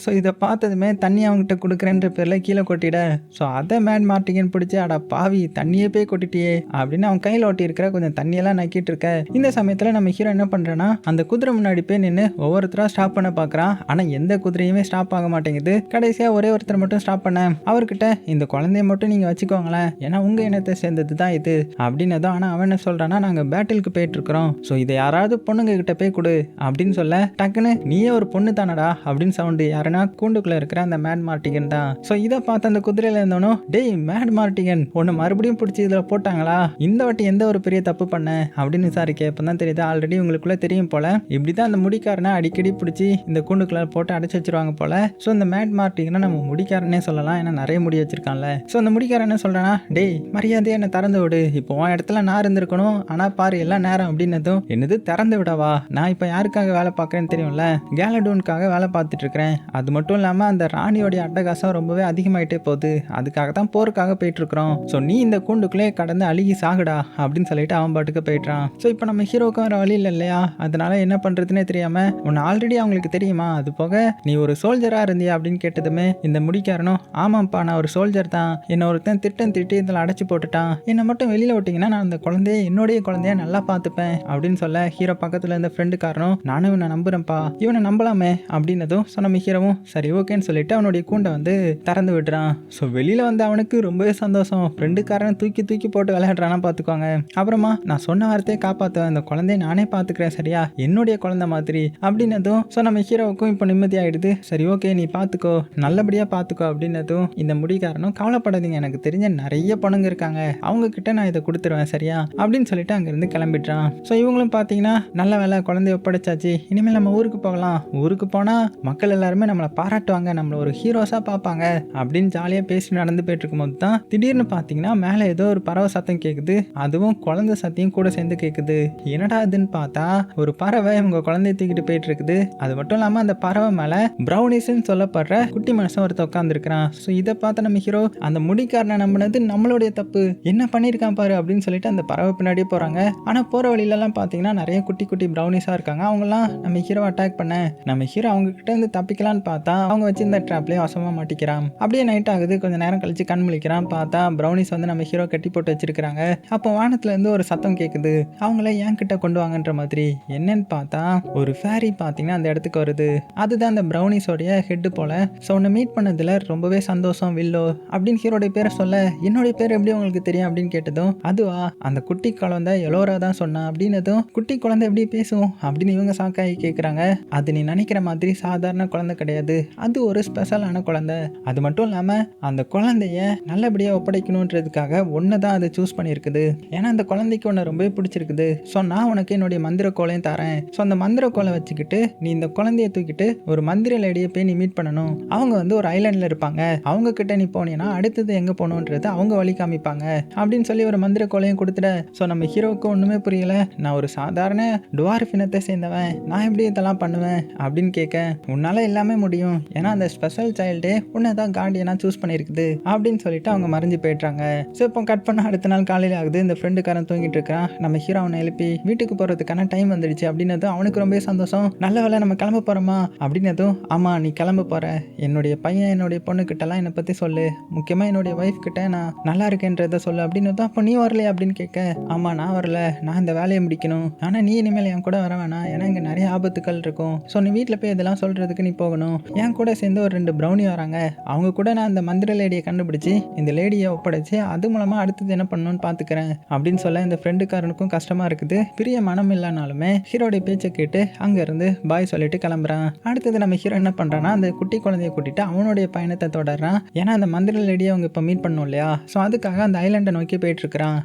ஸோ இதை பார்த்ததுமே தண்ணி அவங்ககிட்ட கொடுக்குறேன்ற பேரில் கீழே கொட்டிட, ஸோ அதை மேட் மார்டிகன் பிடிச்சி, அடா பாவி, தண்ணியே போய் கொட்டிட்டியே அப்படின்னு அவன் கையில் ஓட்டி இருக்கிற கொஞ்சம் தண்ணியெல்லாம் நக்கிட்டு இருக்க. இந்த சமயத்தில் நம்ம ஹீரோ என்ன பண்ணுறேன்னா, அந்த குதிரை முன்னாடி போய் நின்று ஒவ்வொருத்தராக ஸ்டாப் பண்ண பார்க்குறான். ஆனால் எந்த குதிரையுமே ஸ்டாப் ஆக மாட்டேங்குது. கடைசியாக ஒரே ஒருத்தர் மட்டும் ஸ்டாப் பண்ண, அவர்கிட்ட இந்த குழந்தைய மட்டும் நீங்கள் வச்சுக்கோங்களேன், ஏன்னா உங்கள் இனத்தை சேர்ந்தது தான் இது அப்படின்னதும். ஆனால் அவன் என்ன சொல்கிறான்னா, நாங்கள் பேட்டிலுக்கு போயிட்டு இருக்கிறோம், ஸோ இதை யாராவது பொண்ணுங்க கிட்ட போய் கொடு அப்படின்னு சொல்ல, டக்குன்னு நீயே ஒரு பொண்ணு தானடா அப்படின்னு சவுண்டு. யாருன்னா கூண்டுக்குள்ள இருக்கிற அந்த மேட் மார்டிகன் தான். ஸோ இதை பார்த்து அந்த குதிரையில இருந்தவனோ, டேய் மேட் மார்டிகன், ஒன்று மறுபடியும் பிடிச்சி இதில் போட்டாங்களா, இந்த வாட்டி எந்த ஒரு பெரிய தப்பு பண்ண அப்படின்னு விசாரிக்க. இப்போ தான் தெரியுது, ஆல்ரெடி உங்களுக்குள்ள தெரியும் போல, இப்படி தான் அந்த முடிக்காரனை அடிக்கடி பிடிச்சி இந்த கூண்டுக்குள்ள போட்டு அடைச்சி வச்சிருவாங்க போல. ஸோ இந்த மேட் மார்டிகனை நம்ம முடிக்காரனே சொல்லலாம், ஏன்னா நிறைய முடி வச்சிருக்கான்ல. ஸோ அந்த முடிக்காரன் என்ன சொல்றானா, டேய் மரியாதையை என்னை திறந்து விடு, இப்போ உன் இடத்துல நான் இருந்திருக்கணும், ஆனால் பாரு எல்லாம் நேரம் அப்படின்னதும், என்னது திறந்து விடவா, நான் இப்போ யாருக்காக வேலை பார்க்குறேன்னு தெரியும்ல, கேலடூனுக்காக வேலை பார்த்துட்டு இருக்கிறேன். அது மட்டும் இல்லாமல் அந்த ராணியோடைய அட்டகாசம் ரொம்பவே அதிகமாயிட்டே போகுது, அதுக்காக தான் போருக்காக போயிட்டு இருக்கிறோம். ஸோ நீ இந்த கூண்டுக்குள்ளே கடந்து அழுகி சாகுடா அப்படின்னு சொல்லிட்டு அவன் பாட்டுக்கு போயிட்டான். ஸோ இப்போ நம்ம ஹீரோவுக்கு வர வழி இல்லை இல்லையா, அதனால என்ன பண்ணுறதுனே தெரியாமல், உன்னை ஆல்ரெடி அவங்களுக்கு தெரியுமா, அது போக நீ ஒரு சோல்ஜராக இருந்தியா அப்படின்னு கேட்டதுமே இந்த முடிக்காரனும், ஆமாம்ப்பா நான் ஒரு சோல்ஜர் தான், என்னை ஒருத்தன் திட்டி இதில் அடைச்சி போட்டுட்டான், என்னை மட்டும் வெளியில் விட்டிங்கன்னா நான் அந்த குழந்தைய என்னுடைய குழந்தைய நல்லா பார்த்துப்பேன் அப்படின்னு சொல்ல, ஹீரோ பக்கத்தில் இருந்த ஃப்ரெண்டுக்காரனும், நானும் இவனை நம்புகிறேன்ப்பா, இவனை நம்பலாமே அப்படின்னதும். ஸோ நம்ம ஹீரோவும் சரி ஓகேன்னு சொல்லிட்டு அவனுடைய கூண்டை வந்து திறந்து விடுறான். ஸோ வெளியில் வந்து அவனுக்கு ரொம்பவே சந்தோஷம், ஃப்ரெண்டுக்காரன் தூக்கி போட்டு விளையாடுறானா பார்த்துக்கோங்க. அப்புறமா நான் சொன்ன வார்த்தையை காப்பாற்றுவேன், இந்த குழந்தைய நானே பார்த்துக்கிறேன் சரியா, என்னுடைய குழந்தை மாதிரி அப்படின்னதும். ஸோ நம்ம ஹீரோவுக்கும் இப்போ நிம்மதியாகிடுது. சரி ஓகே நீ பார்த்துக்கோ, நல்லபடியாக பார்த்துக்கோ அப்படின்னதும் இந்த முடிக்காரனும், கவலைப்படாதீங்க, எனக்கு தெரிஞ்ச நிறைய பொண்ணுங்க இருக்காங்க, அவங்க கிட்ட நான் இதை கொடுத்துருவேன் சரியா அப்படின்னு சொல்லிட்டு அங்கேருந்து கிளம்பிடுறான். ஸோ இவங்களும் பார்த்தீங்கன்னா நல்ல வேலை குழந்தைய ஒப்படைச்சாச்சு, இனிமேல் நம்ம ஊருக்கு போகலாம், ஊருக்கு போனால் மக்கள் எல்லாருமே நம்மளை பாராட்டுவாங்க, நம்மள ஒரு ஹீரோஸாக பார்ப்பாங்க அப்படின்னு ஜாலியாக பேசி நடந்து போயிட்டு இருக்கும்போது தான் திடீர்னு பார்த்தீங்கன்னா மேலே ஏதோ ஒரு பறவை சத்தம் கேட்குது, அதுவும் குழந்தை சத்தியம் கூட சேர்ந்து கேட்குது. என்னடா அதுன்னு பார்த்தா ஒரு பறவை இவங்க குழந்தைய தூக்கிட்டு போயிட்டு இருக்குது. அது மட்டும் இல்லாமல் அந்த பறவை மேலே ப்ரௌனிஸ்ன்னு சொல்லப்படுற குட்டி மனுஷன் ஒருத்த உட்காந்துருக்கிறான். ஸோ இதை பார்த்து நம்ம ஹீரோ, அந்த முடிக்காரனை நம்பினது நம்மளுடைய தப்பு, என்ன பண்ணியிருக்கான் பாரு அப்படின்னு சொல்லிட்டு அந்த பறவை பின்னாடியே போகிறாங்க. ஆனால் போகிற வழியிலலாம் பார்த்தீங்கன்னா நிறைய குட்டி ப்ரௌனிஸாக இருக்காங்க. அவங்களாம் நம்ம ஹீரோ அட்டாக் பண்ண, நம்ம ஹீரோ அவங்க கிட்ட இருந்து தப்பிக்கலான்னு பார்த்தா அவங்க வச்சு இந்த ட்ராப்லேயே வசமாக மாட்டிக்கிறான். அப்படியே நைட் ஆகுது, கொஞ்சம் நேரம் கழிச்சு கண் முழிக்கிறான், பார்த்தா ப்ரௌனிஸ் வந்து நம்ம ஹீரோ கட்டி போட்டு வச்சிருக்காங்க. அப்போ வானத்துல இருந்து ஒரு சத்தம் கேட்குது, அவங்கள என் கிட்ட கொண்டு வாங்கன்ற மாதிரி. என்னன்னு பார்த்தா ஒரு ஃபேரி பார்த்தீங்கன்னா அந்த இடத்துக்கு வருது, அதுதான் அந்த ப்ரௌனிஸோடைய ஹெட் போல. ஸோ உன்னை மீட் பண்ணதுல ரொம்பவே சந்தோஷம் வில்லோ அப்படின்னு ஹீரோடைய பேரை சொல்ல, என்னுடைய பேர் எப்படி உங்களுக்கு தெரியும் அப்படின்னு கேட்டதும், அதுவா அந்த குட்டி குழந்தை எலோரா தான் சொன்னா அப்படின்னதும், குட்டி குழந்தை எப்படி பேசும் அப்படின்னு இவங்க சாக்காகி கேட்குறாங்க. அது நீ நினைக்கிற மாதிரி சாதாரண குழந்தை கிடையாது, அது ஒரு ஸ்பெஷலான குழந்தை. அது மட்டும் இல்லாமல் அந்த குழந்தைய நல்லபடியாக ஒப்படைக்கணுன்றதுக்காக ஒன்று தான் அதை சூஸ் பண்ணியிருக்குது, ஏன்னா அந்த குழந்தைக்கு ஒன்று ரொம்பவே பிடிச்சிருக்குது. ஸோ நான் உனக்கு என்னுடைய மந்திர கோலையும் தரேன். ஸோ அந்த மந்திர கோலை வச்சுக்கிட்டு நீ இந்த குழந்தைய தூக்கிட்டு ஒரு மந்திர லேடியை போய் நீ மீட் பண்ணணும். அவங்க வந்து ஒரு ஐலாண்டில் இருப்பாங்க, அவங்க கிட்ட நீ போனீங்கன்னா அடுத்தது எங்கே போகணுன்றது அவங்க வழி காமிப்பாங்க அப்படின்னு சொல்லி ஒரு மந்திர கோலையும் கொடுத்துட. ஸோ நம்ம ஹீரோவுக்கு ஒன்றுமே புரியல, நான் ஒரு சாதாரண டுவார்ஃப் இனத்தை சேர்ந்தவன், நான் எப்படி இதெல்லாம் பண்ணுவேன் அப்படின்னு கேட்க, உன்னால எல்லாமே முடியும், ஏன்னா அந்த ஸ்பெஷல் சைல்டே உன்னை தான் கார்டியனாக சூஸ் பண்ணியிருக்குது அப்படின்னு சொல்லிட்டு அவங்க மறைஞ்சு போயிட்டாங்க. ஸோ இப்போ கட் பண்ண அடுத்த நாள் காலையில் ஆகுது, இந்த ஃப்ரெண்டுக்காரன் தூங்கிட்டு இருக்கான். நம்ம ஹீரோ அவனை எழுப்பி வீட்டுக்கு போகிறதுக்கான டைம் வந்துடுச்சு அப்படின்னதும் அவனுக்கு ரொம்ப சந்தோஷம். நல்ல வேலை நம்ம கிளம்ப போகிறோமா அப்படின்னதும், ஆமாம் நீ கிளம்ப போகிற, என்னுடைய பையன் என்னுடைய பொண்ணுக்கிட்டலாம் என்னை பற்றி சொல்லு, முக்கியமாக என்னுடைய ஒய்ஃப் கிட்ட நான் நல்லா இருக்கேன்றதை சொல்லு அப்படின்னதும், அப்போ நீ வரலையா அப்படின்னு கேட்க, ஆமாம் நான் வரல, நான் இந்த வேலையை முடிக்கணும், ஆனால் நீ இனிமேல் என் கூட வர வேணாம், ஏன்னா இங்கே நிறைய ஆபத்துக்கள் இருக்கும், ஸோ நீ வீட்டில் போய் இதெல்லாம் சொல்கிறதுக்கு நீ போகணும் பண்ணணும், என் கூட சேர்ந்து ஒரு 2 ப்ரௌனி வராங்க, அவங்க கூட நான் அந்த மந்திர லேடியை கண்டுபிடிச்சி இந்த லேடியை ஒப்படைச்சு அது மூலமா அடுத்தது என்ன பண்ணணும்னு பார்த்துக்கிறேன் அப்படின்னு சொல்ல இந்த ஃப்ரெண்டுக்காரனுக்கும் கஷ்டமா இருக்குது. பிரிய மனம் இல்லைனாலுமே ஹீரோடைய பேச்சை கேட்டு அங்கேருந்து பாய் சொல்லிட்டு கிளம்புறான். அடுத்தது நம்ம ஹீரோ என்ன பண்ணுறான்னா அந்த குட்டி குழந்தைய கூட்டிட்டு அவனுடைய பயணத்தை தொடர்றான். ஏன்னா அந்த மந்திர லேடியை அவங்க இப்போ மீட் பண்ணணும் இல்லையா, ஸோ அதுக்காக அந்த ஐலாண்டை நோக்கி போயிட்டு இருக்கிறான்.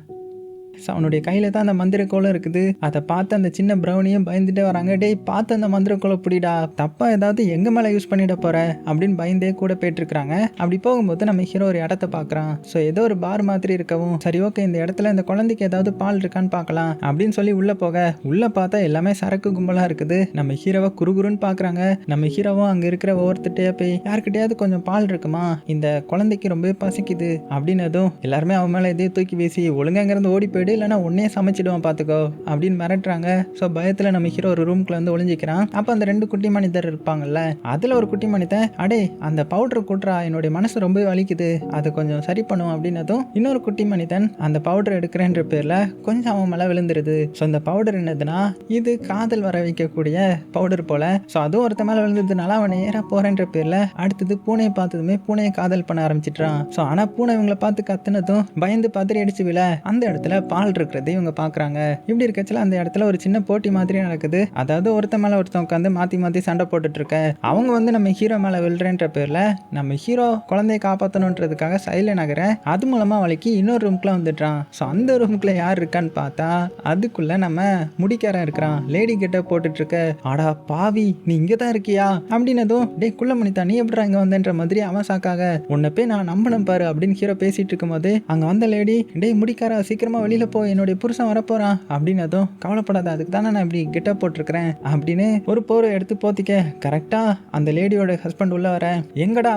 அவனுடைய கையில் தான் அந்த மந்திரக்கோலம் இருக்குது. அதை பார்த்து அந்த சின்ன ப்ரௌனியும் பயந்துட்டே வராங்க. டேய் பார்த்து அந்த மந்திரக்கோலம் பிடிடா, தப்பா ஏதாவது எங்க மேலே யூஸ் பண்ணிட போற அப்படின்னு பயந்தே கூட போயிட்டு இருக்காங்க. அப்படி போகும்போது நம்ம ஹீரோ ஒரு இடத்த பார்க்குறான். ஸோ ஏதோ ஒரு பார் மாதிரி இருக்கவும் சரி ஓகே இந்த இடத்துல இந்த குழந்தைக்கு ஏதாவது பால் இருக்கான்னு பார்க்கலாம் அப்படின்னு சொல்லி உள்ள போக உள்ள பார்த்தா எல்லாமே சரக்கு கும்பலாக இருக்குது. நம்ம ஹீரோவை குறுகுறுன்னு பார்க்குறாங்க. நம்ம ஹீரோவும் அங்கே இருக்கிற ஒவ்வொருத்தட்டையே போய் யாருக்கிட்டையாவது கொஞ்சம் பால் இருக்குமா, இந்த குழந்தைக்கு ரொம்ப பசிக்குது அப்படின்னதும் எல்லாருமே அவன் மேலே எதையும் தூக்கி வீசி ஒழுங்காங்கிறது ஓடி போயிடு இல்லைன்னா உன்னே சமைச்சிடுவான் பார்த்துக்கோ அப்படின்னு மிரட்டுறாங்க. ஸோ பயத்தில் நம்ம ஹீரோ ஒரு ரூம்குள்ள வந்து ஒளிஞ்சிக்கிறான். அப்போ அந்த 2 குட்டி மனிதர் இருப்பாங்கல்ல, அதில் ஒரு குட்டி மனிதன் அடே அந்த பவுடர் கூட்டுறா, என்னுடைய மனசு ரொம்ப வலிக்குது, அது கொஞ்சம் சரி பண்ணும் அப்படின்னதும் இன்னொரு குட்டி மனிதன் அந்த பவுடர் எடுக்கிறேன்ற பேரில் கொஞ்சம் அவன் மேலே விழுந்துருது. ஸோ அந்த பவுடர் என்னதுன்னா இது காதல் வர வைக்கக்கூடிய பவுடர் போல. ஸோ அதுவும் ஒருத்த மேலே விழுந்ததுனால அவன் நேராக போகிறேன்ற பேரில் அடுத்தது பூனையை பார்த்ததுமே பூனையை காதல் பண்ண ஆரம்பிச்சிட்றான். ஸோ ஆனால் பூனை இவங்களை பார்த்து கத்துனதும் பயந்து பதறி அடிச்சு விழ அந்த இடத்துல பால் இருக்கிறது இவங்க பார்க்குறாங்க. இப்படி இருக்கச்சுல அந்த இடத்துல ஒரு சின்ன போட்டி மாதிரி நடக்குது. அதாவது ஒருத்த மேலே ஒருத்தன் உட்காந்து மாற்றி மாற்றி சண்டை போட்டுட்டு இருக்க, அவங்க வந்து நம்ம ஹீரோ மேலே விழுறேன்ற பேரில் நம்ம ஹீரோ குழந்தைய காப்பாற்றணுன்றதுக்காக சைல நகர அது மூலமாக வலிக்கு இன்னொரு ரூம்குள்ள வந்துடுறான். ஸோ அந்த ரூம்குள்ள யார் இருக்கான்னு பார்த்தா அதுக்குள்ள நம்ம முடிக்காரன் இருக்கிறான். லேடி கிட்ட போட்டுட்டு இருக்க, ஆடா பாவி நீ இங்கே தான் இருக்கியா அப்படின்னதும் டே குள்ள மணித்தா நீ எப்படா இங்கே வந்தன்ற மாதிரி அவன் சாக்காக உன்னை போய் நான் நம்பணும் பாரு அப்படின்னு ஹீரோ பேசிட்டு இருக்கும் போது அங்கே வந்த லேடி டே முடிக்காரா சீக்கிரமா வெளியில போ என்னுடைய புருஷன் வரப்போறான் அப்படின்னதும் கவலைப்படாத அதுக்கு தானே நான் இப்படி கெட்ட போட்டிருக்கிறேன் அப்படின்னு ஒரு போரை எடுத்து போத்திக்க கரெக்டா அந்த லேடியோட ஹஸ்பண்ட் உள்ள வர எங்கடா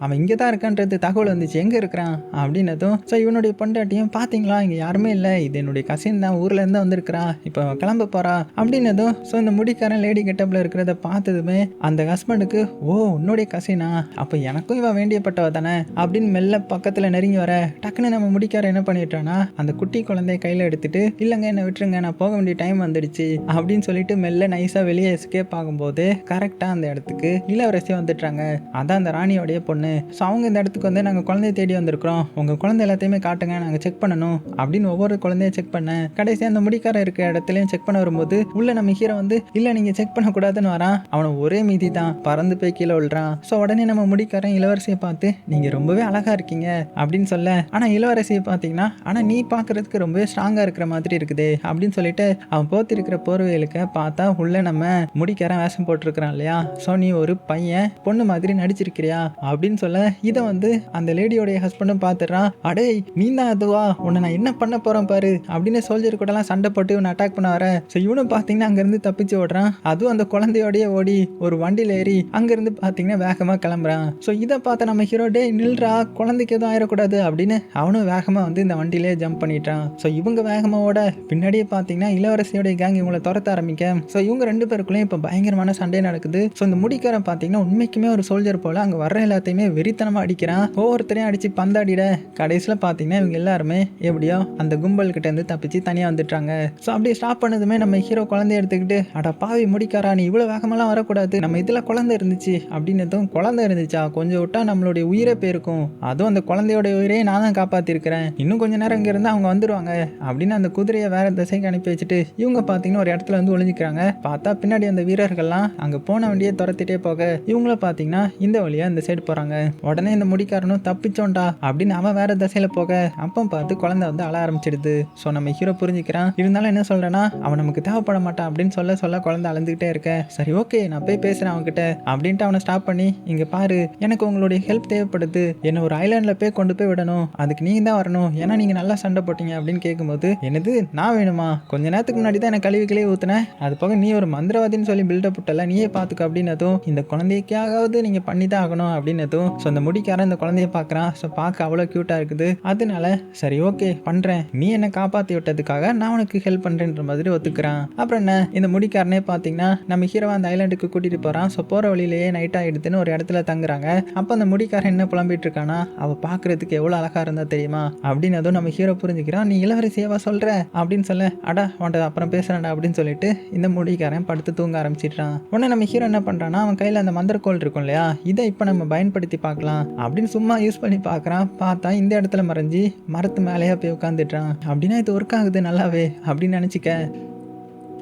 அவன் இங்கே தான் இருக்கான்றது தகவல் வந்துச்சு, எங்க இருக்கிறான் அப்படின்னதும் ஸோ இவனுடைய பொண்டாட்டியும் பார்த்தீங்களா இங்கே யாருமே இல்லை, இது என்னுடைய கசின் தான், ஊர்ல இருந்து வந்திருக்கிறா, இப்போ கிளம்ப போறா அப்படின்னதும் ஸோ இந்த முடிக்காரன் லேடி கெட்டப்ல இருக்கிறத பார்த்ததுமே அந்த ஹஸ்பண்டுக்கு ஓ உன்னுடைய கசினா, அப்போ எனக்கும் இவன் வேண்டியப்பட்டவ தானே அப்படின்னு மெல்ல பக்கத்தில் நெருங்கி வர டக்குன்னு நம்ம முடிக்கார என்ன பண்ணிட்டானா அந்த குட்டி குழந்தைய கையில் எடுத்துட்டு இல்லைங்க என்னை விட்டுருங்க நான் போக வேண்டிய டைம் வந்துடுச்சு அப்படின்னு சொல்லிட்டு மெல்ல நைஸாக வெளியே எஸ்கேப் ஆகும்போது கரெக்டாக அந்த இடத்துக்கு இளவரசி வந்துட்டாங்க. அதான் அந்த ராணியோடைய பொண்ணு. ஸோ அவங்க இந்த இடத்துக்கு வந்து நாங்கள் குழந்தைய தேடி வந்திருக்கிறோம், உங்கள் குழந்தை எல்லாத்தையுமே காட்டுங்க நாங்கள் செக் பண்ணணும் அப்படின்னு ஒவ்வொரு குழந்தைய செக் பண்ணேன். கடைசி அந்த முடிக்கார இருக்க இடத்துலையும் செக் பண்ண வரும்போது உள்ள நம்ம ஹீரோ வந்து இல்லை நீங்கள் செக் பண்ணக்கூடாதுன்னு வரான். அவனை ஒரே மீதி தான் பறந்து போய் கீழே விழுறான். ஸோ உடனே நம்ம முடிக்காரன் இளவரசியை பார்த்து நீங்கள் ரொம்பவே அழகா இருக்கீங்க அப்படின்னு சொல்ல, ஆனால் இளவரசியை பார்த்தீங்கன்னா ஆனால் நீ பார்க்கறதுக்கு ரொம்பவே ஸ்ட்ராங்காக இருக்கிற மாதிரி இருக்குது அப்படின்னு சொல்லிட்டு அவன் போத்தி இருக்கிற போர்வைகளுக்கு பார்த்தா உள்ள நம்ம முடிக்காரன் வேஷம் போட்டிருக்கிறான் இல்லையா, ஸோ நீ ஒரு பையன் பொண்ணு மாதிரி நடிச்சிருக்கிறியா அப்படின்னு சொல்ல இதை வந்து அந்த லேடியோடைய ஹஸ்பண்டும் பார்த்துடுறான். அடே நீ தான் அதுவா, உன்னை நான் என்ன பண்ண போறேன் பாரு அப்படின்னு சோல்ஜர் கூட எல்லாம் சண்டை போட்டு இவனை அட்டாக் பண்ண வர ஸோ இவனும் பார்த்தீங்கன்னா அங்கேருந்து தப்பிச்சு ஓடுறான். அதுவும் அந்த குழந்தையோடய ஓடி ஒரு வண்டியில் ஏறி அங்கேருந்து பார்த்தீங்கன்னா வேகமாக கிளம்புறான். ஸோ இதை பார்த்த நம்ம ஹீரோ டே நில்றா குழந்தைக்கு எதுவும் ஆயிடக்கூடாது அப்படின்னு அவனும் வேகமாக வந்து இந்த வண்டியிலே ஜம்ப் பண்ணிட்டான். ஸோ இவங்க வேகமாக ஓட பின்னாடியே பார்த்தீங்கன்னா இளவரசியோடைய கேங் இவங்களை துரத்த ஆரம்பிக்க ஸோ இவங்க 2 பேருக்குள்ளேயும் இப்போ பயங்கரமான சண்டை நடக்குது. ஸோ இந்த முடிக்காரன் பார்த்தீங்கன்னா உண்மைக்குமே ஒரு சோல்ஜர் போல அங்கே வர்ற எல்லாத்தையுமே வெறித்தனமாக அடிக்கிறான். ஒவ்வொருத்தரையும் அடிச்சு பந்தாடிட கடைசியில் பார்த்தீங்கன்னா இவங்க எல்லாருமே எப்படியோ அந்த கும்பல் கிட்ட இருந்து தப்பிச்சு தனியாக வந்துட்டாங்க. ஸோ அப்படியே ஸ்டாப் பண்ணதுமே நம்ம ஹீரோ குழந்தைய எடுத்துக்கிட்டு அட பாவி முடிக்காரா நீ இவ்வளோ வேகமெல்லாம் வரக்கூடாது, நம்ம இதில் குழந்தை இருந்துச்சு அப்படின்னதும் குழந்தை இருந்துச்சா கொஞ்சம் விட்டா நம்மளுடைய உயிரே போயிருக்கும், அதுவும் அந்த குழந்தையோட உயிரே நான் தான் காப்பாற்றிருக்கிறேன், இன்னும் கொஞ்சம் நேரம் இங்கே இருந்தால் அவங்க வந்துடுவாங்க அப்படின்னு அந்த குதிரையை வேற திசைக்கு அனுப்பி வச்சுட்டு இவங்க பார்த்தீங்கன்னா ஒரு இடத்துல வந்து ஒளிஞ்சிக்கிறாங்க. பார்த்தா பின்னாடி அந்த வீரர்கள்லாம் அங்கே போன வண்டியை துரத்திட்டே போக இவங்கள பார்த்தீங்கன்னா இந்த வழியா இந்த சைடு போறாங்க. உடனே இந்த முடிக்காரனும் தப்பிச்சோண்டா அப்படின்னு அவன் வேற திசையில போக அப்போ பார்த்து குழந்தை வந்து அழ ஆரம்பிச்சிடுது. ஸோ நம்ம ஹீரோ புரிஞ்சுக்கிறான். இருந்தாலும் என்ன சொல்றேன்னா அவன் நமக்கு தேவைப்பட மாட்டான் அப்படின்னு சொல்ல குழந்தை அழுந்துகிட்டே இருக்க சரி ஓகே நான் போய் பேசுறேன் அவன்கிட்ட அப்படின்ட்டு அவனை ஸ்டாப் பண்ணி இங்க பாரு எனக்கு உங்களுடைய ஹெல்ப் தேவைப்படுது, என்ன ஒரு ஐலாண்ட்ல போய் கொண்டு போய் விடணும், அதுக்கு நீங்க தான் வரணும், ஏன்னா நீங்க நல்லா சண்டை போட்டீங்க அப்படின்னு கேட்கும்போது என்னது நான் வேணுமா, கொஞ்ச நேரத்துக்கு முன்னாடி தான் எனக்கு கழுவி ஊத்துனேன், அது போக நீ ஒரு மந்திரவாதின்னு சொல்லி பில்டப் விட்டல நீயே பார்த்துக்க அப்படின்னதும் இந்த குழந்தைக்காவது நீங்க பண்ணி தான் ஆகணும் அப்படின்னதும் ஸோ அந்த முடிக்காரன் இந்த குழந்தைய பார்க்குறான். ஸோ பார்க்க அவ்வளோ க்யூட்டா இருக்குது. அதனால சரி ஓகே பண்றேன், நீ என்னை காப்பாற்றி விட்டதுக்காக நான் உனக்கு ஹெல்ப் பண்றேன்ற மாதிரி ஒத்துக்கிறான். அப்புறம் என்ன இந்த முடிக்காரனே பார்த்தீங்கன்னா நம்ம ஹீரோவை அந்த ஐலாண்டுக்கு கூட்டிட்டு போறான். ஸோ போற வழியிலேயே நைட் ஆயிடுதுன்னு ஒரு இடத்துல தங்குறாங்க. அப்போ அந்த முடிக்காரன் என்ன புலம்பிட்டு இருக்கானா அவ பார்க்கறதுக்கு எவ்வளோ அழகா இருந்தா தெரியுமா அப்படின்னதும் நம்ம ஹீரோ புரிஞ்சுக்கிறான். நீ இளவரசியாவா சொல்ற அப்படின்னு சொல்ல, அடா உன்ட்ட அப்புறம் பேசுறேன்டா அப்படின்னு சொல்லிட்டு இந்த முடிக்காரன் படுத்து தூங்க ஆரம்பிச்சிட்டான். உடனே நம்ம ஹீரோ என்ன பண்றான்னா, அவன் கையில அந்த மந்திரக்கோள் இருக்கும் இல்லையா, இதை இப்ப நம்ம பயன்படுத்தி பார்க்கலாம் அப்படின்னு சும்மா யூஸ் பண்ணி பார்க்கறான். பார்த்தா இந்த இடத்துல மறைஞ்சி மரத்து மேலேயே போய் உட்காந்துட்டான். அப்படின்னா இது ஒர்க் ஆகுது நல்லாவே அப்படின்னு நினைச்சிக்க.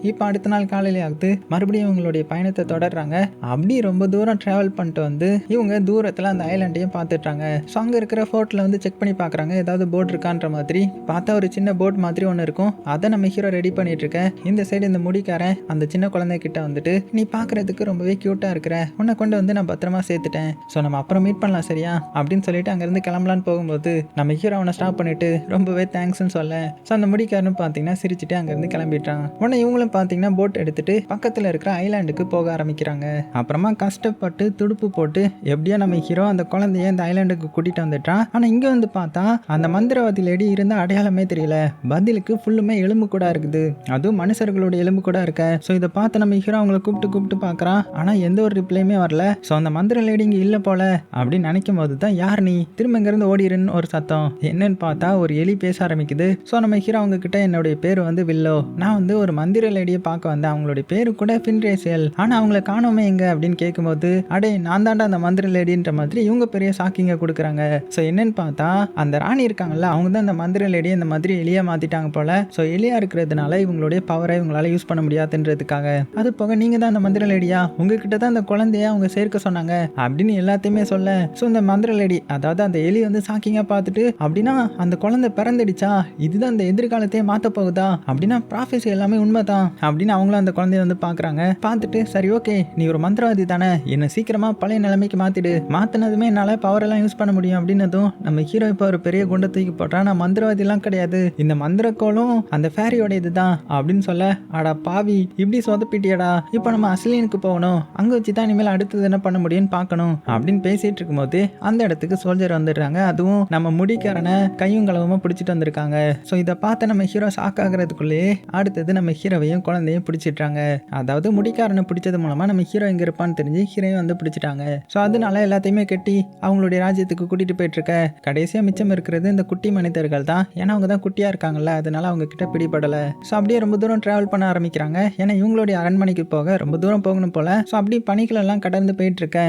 இப்போ அடுத்த நாள் காலையிலே ஆகுது. மறுபடியும் இவங்களுடைய பயணத்தை தொடர்றாங்க. அப்படி ரொம்ப தூரம் ட்ராவல் பண்ணிட்டு வந்து இவங்க தூரத்தில் அந்த ஐலாண்டையும் பார்த்துட்டாங்க. ஸோ அங்கே இருக்கிற ஃபோர்ட்டில் வந்து செக் பண்ணி பார்க்குறாங்க, ஏதாவது போட் இருக்கான்ற மாதிரி. பார்த்தா ஒரு சின்ன போட் மாதிரி ஒன்று இருக்கும். அதை நம்ம ஹீரோ ரெடி பண்ணிட்டு இருக்க. இந்த சைடு இந்த முடிக்காரன் அந்த சின்ன குழந்தைகிட்ட வந்துட்டு, நீ பார்க்குறதுக்கு ரொம்பவே க்யூட்டாக இருக்கிற, உன்னை கொண்டு வந்து நான் பத்திரமா சேர்த்துட்டேன், ஸோ நம்ம அப்புறம் மீட் பண்ணலாம் சரியா அப்படின்னு சொல்லிட்டு அங்கேருந்து கிளம்பலான்னு போகும்போது நம்ம ஹீரோ அவனை ஸ்டாப் பண்ணிட்டு ரொம்பவே தேங்க்ஸ்ன்னு சொல்ல, ஸோ அந்த முடிக்காரன்னு பார்த்தீங்கன்னா சிரிச்சுட்டு அங்கேருந்து கிளம்பிட்டான். உடனே இவங்களும் பார்த்தீங்கன்னா போட் எடுத்துட்டு பக்கத்தில் இருக்கிற ஐலாண்டுக்கு போக ஆரம்பிக்கிறாங்க. அப்புறமா கஷ்டப்பட்டு துடுப்பு போட்டு எப்படியோ நம்ம ஹீரோ அந்த குழந்தைய இந்த ஐலாண்டுக்கு கூட்டிட்டு வந்துட்டான். ஆனால் இங்கே வந்து பார்த்தா அந்த மந்திரவாதி லேடி இருந்த அடையாளமே தெரியல. பதிலுக்கு ஃபுல்லுமே எலும்பு கூட இருக்குது, அதுவும் மனுஷர்களுடைய எலும்பு கூட இருக்க. ஸோ இதை பார்த்து நம்ம ஹீரோ அவங்களை கூப்பிட்டு பார்க்குறான். ஆனால் எந்த ஒரு ரிப்ளையுமே வரல. ஸோ அந்த மந்திர லேடி இங்கே இல்லை போல அப்படின்னு நினைக்கும் போது தான், யார் நீ, திரும்ப இங்கேருந்து ஓடிடுன்னு ஒரு சத்தம். என்னன்னு பார்த்தா ஒரு எலி பேச ஆரம்பிக்குது. ஸோ நம்ம ஹீரோ அவங்க கிட்ட, என்னுடைய பேர் வந்து வில்லோ, நான் வந்து ஒரு மந்திர லேடியை பார்க்க வந்தேன், அவங்களுடைய பேரு கூட ஃபின்ரேசியல், ஆனால் அவங்கள காணோமே எங்க அப்படின்னு கேட்கும்போது, அடே நான் தாண்டா அந்த மந்திர லேடின்ற மாதிரி இவங்க பெரிய ஷாக்கிங்க கொடுக்குறாங்க. ஸோ என்னன்னு பார்த்தா அந்த ராணி இருக்காங்கல்ல, அவங்க தான் அந்த மந்திர லேடியை இந்த மாதிரி எலியா மாத்திட்டாங்க போல. ஸோ எலியா இருக்கிறதுனால இவங்களுடைய பவரை இவங்களால யூஸ் பண்ண முடியாதுன்றதுக்காக. அது போக நீங்க தான் அந்த மந்திர லேடியா, உங்ககிட்ட தான் அந்த குழந்தைய அவங்க சேர்க்க சொன்னாங்க அப்படின்னு எல்லாத்தையுமே சொல்ல, ஸோ இந்த மந்திர லேடி அதாவது அந்த எலி வந்து ஷாக்கிங்கா பார்த்துட்டு, அப்படின்னா அந்த குழந்தை பிறந்துடுச்சா, இதுதான் அந்த எதிர்காலத்தையே மாற்ற போகுதா, அப்படின்னா ப்ராஃபஸி எல்லாமே உண்மைதான் அப்படின்னு அவங்களும் அந்த குழந்தைய வந்து பார்க்குறாங்க. பார்த்துட்டு சரி ஓகே நீ ஒரு மந்திரவாதி தானே, என்னை சீக்கிரமா பழைய நிலைமைக்கு மாற்றிடு, மாற்றினதுமே என்னால் பவரெல்லாம் யூஸ் பண்ண முடியும் அப்படின்னதும் நம்ம ஹீரோ இப்போ ஒரு பெரிய குண்டை தூக்கி போட்டான். நான் மந்திரவாதிலாம் கிடையாது, இந்த மந்திரக்கோளும் அந்த ஃபேரியோட இதுதான் அப்படின்னு சொல்ல, அடா பாவி இப்படி சொதப்பிட்டியடா, இப்போ நம்ம அஸ்லினுக்கு போகணும், அங்கே வச்சு தான் இனிமேல் அடுத்தது என்ன பண்ண முடியும்னு பார்க்கணும் அப்படின்னு பேசிட்டு இருக்கும்போது அந்த இடத்துக்கு சோல்ஜர் வந்துடுறாங்க. அதுவும் நம்ம முடிக்காரனை கையும் களவுமா பிடிச்சிட்டு வந்திருக்காங்க. ஸோ இதை பார்த்து நம்ம ஹீரோ ஷாக் ஆகுறதுக்குள்ளேயே அடுத்தது நம்ம ஹீரோவையும் குழந்தையும் பிடிச்சிட்டாங்க. அதாவது முடிக்காரனை பிடிச்சது மூலமா நம்ம ஹீரோ எங்க இருப்பான்னு தெரிஞ்சு ஹீரோயும் வந்து பிடிச்சிட்டாங்க. ஸோ அதனால எல்லாத்தையுமே கட்டி அவங்களுடைய ராஜ்யத்துக்கு கூட்டிட்டு போயிட்டு இருக்க. கடைசியா மிச்சம் இருக்கிறது இந்த குட்டி மனிதர்கள் தான். ஏன்னா அவங்க தான் குட்டியா இருக்காங்கல்ல, அதனால அவங்க கிட்ட பிடிபடல. ஸோ அப்படியே ரொம்ப தூரம் டிராவல் பண்ண ஆரம்பிக்கிறாங்க. ஏன்னா இவங்களுடைய அரண்மனைக்கு போக ரொம்ப தூரம் போகணும் போல. ஸோ அப்படியே பனிகள் எல்லாம் கடந்து போயிட்டு இருக்க.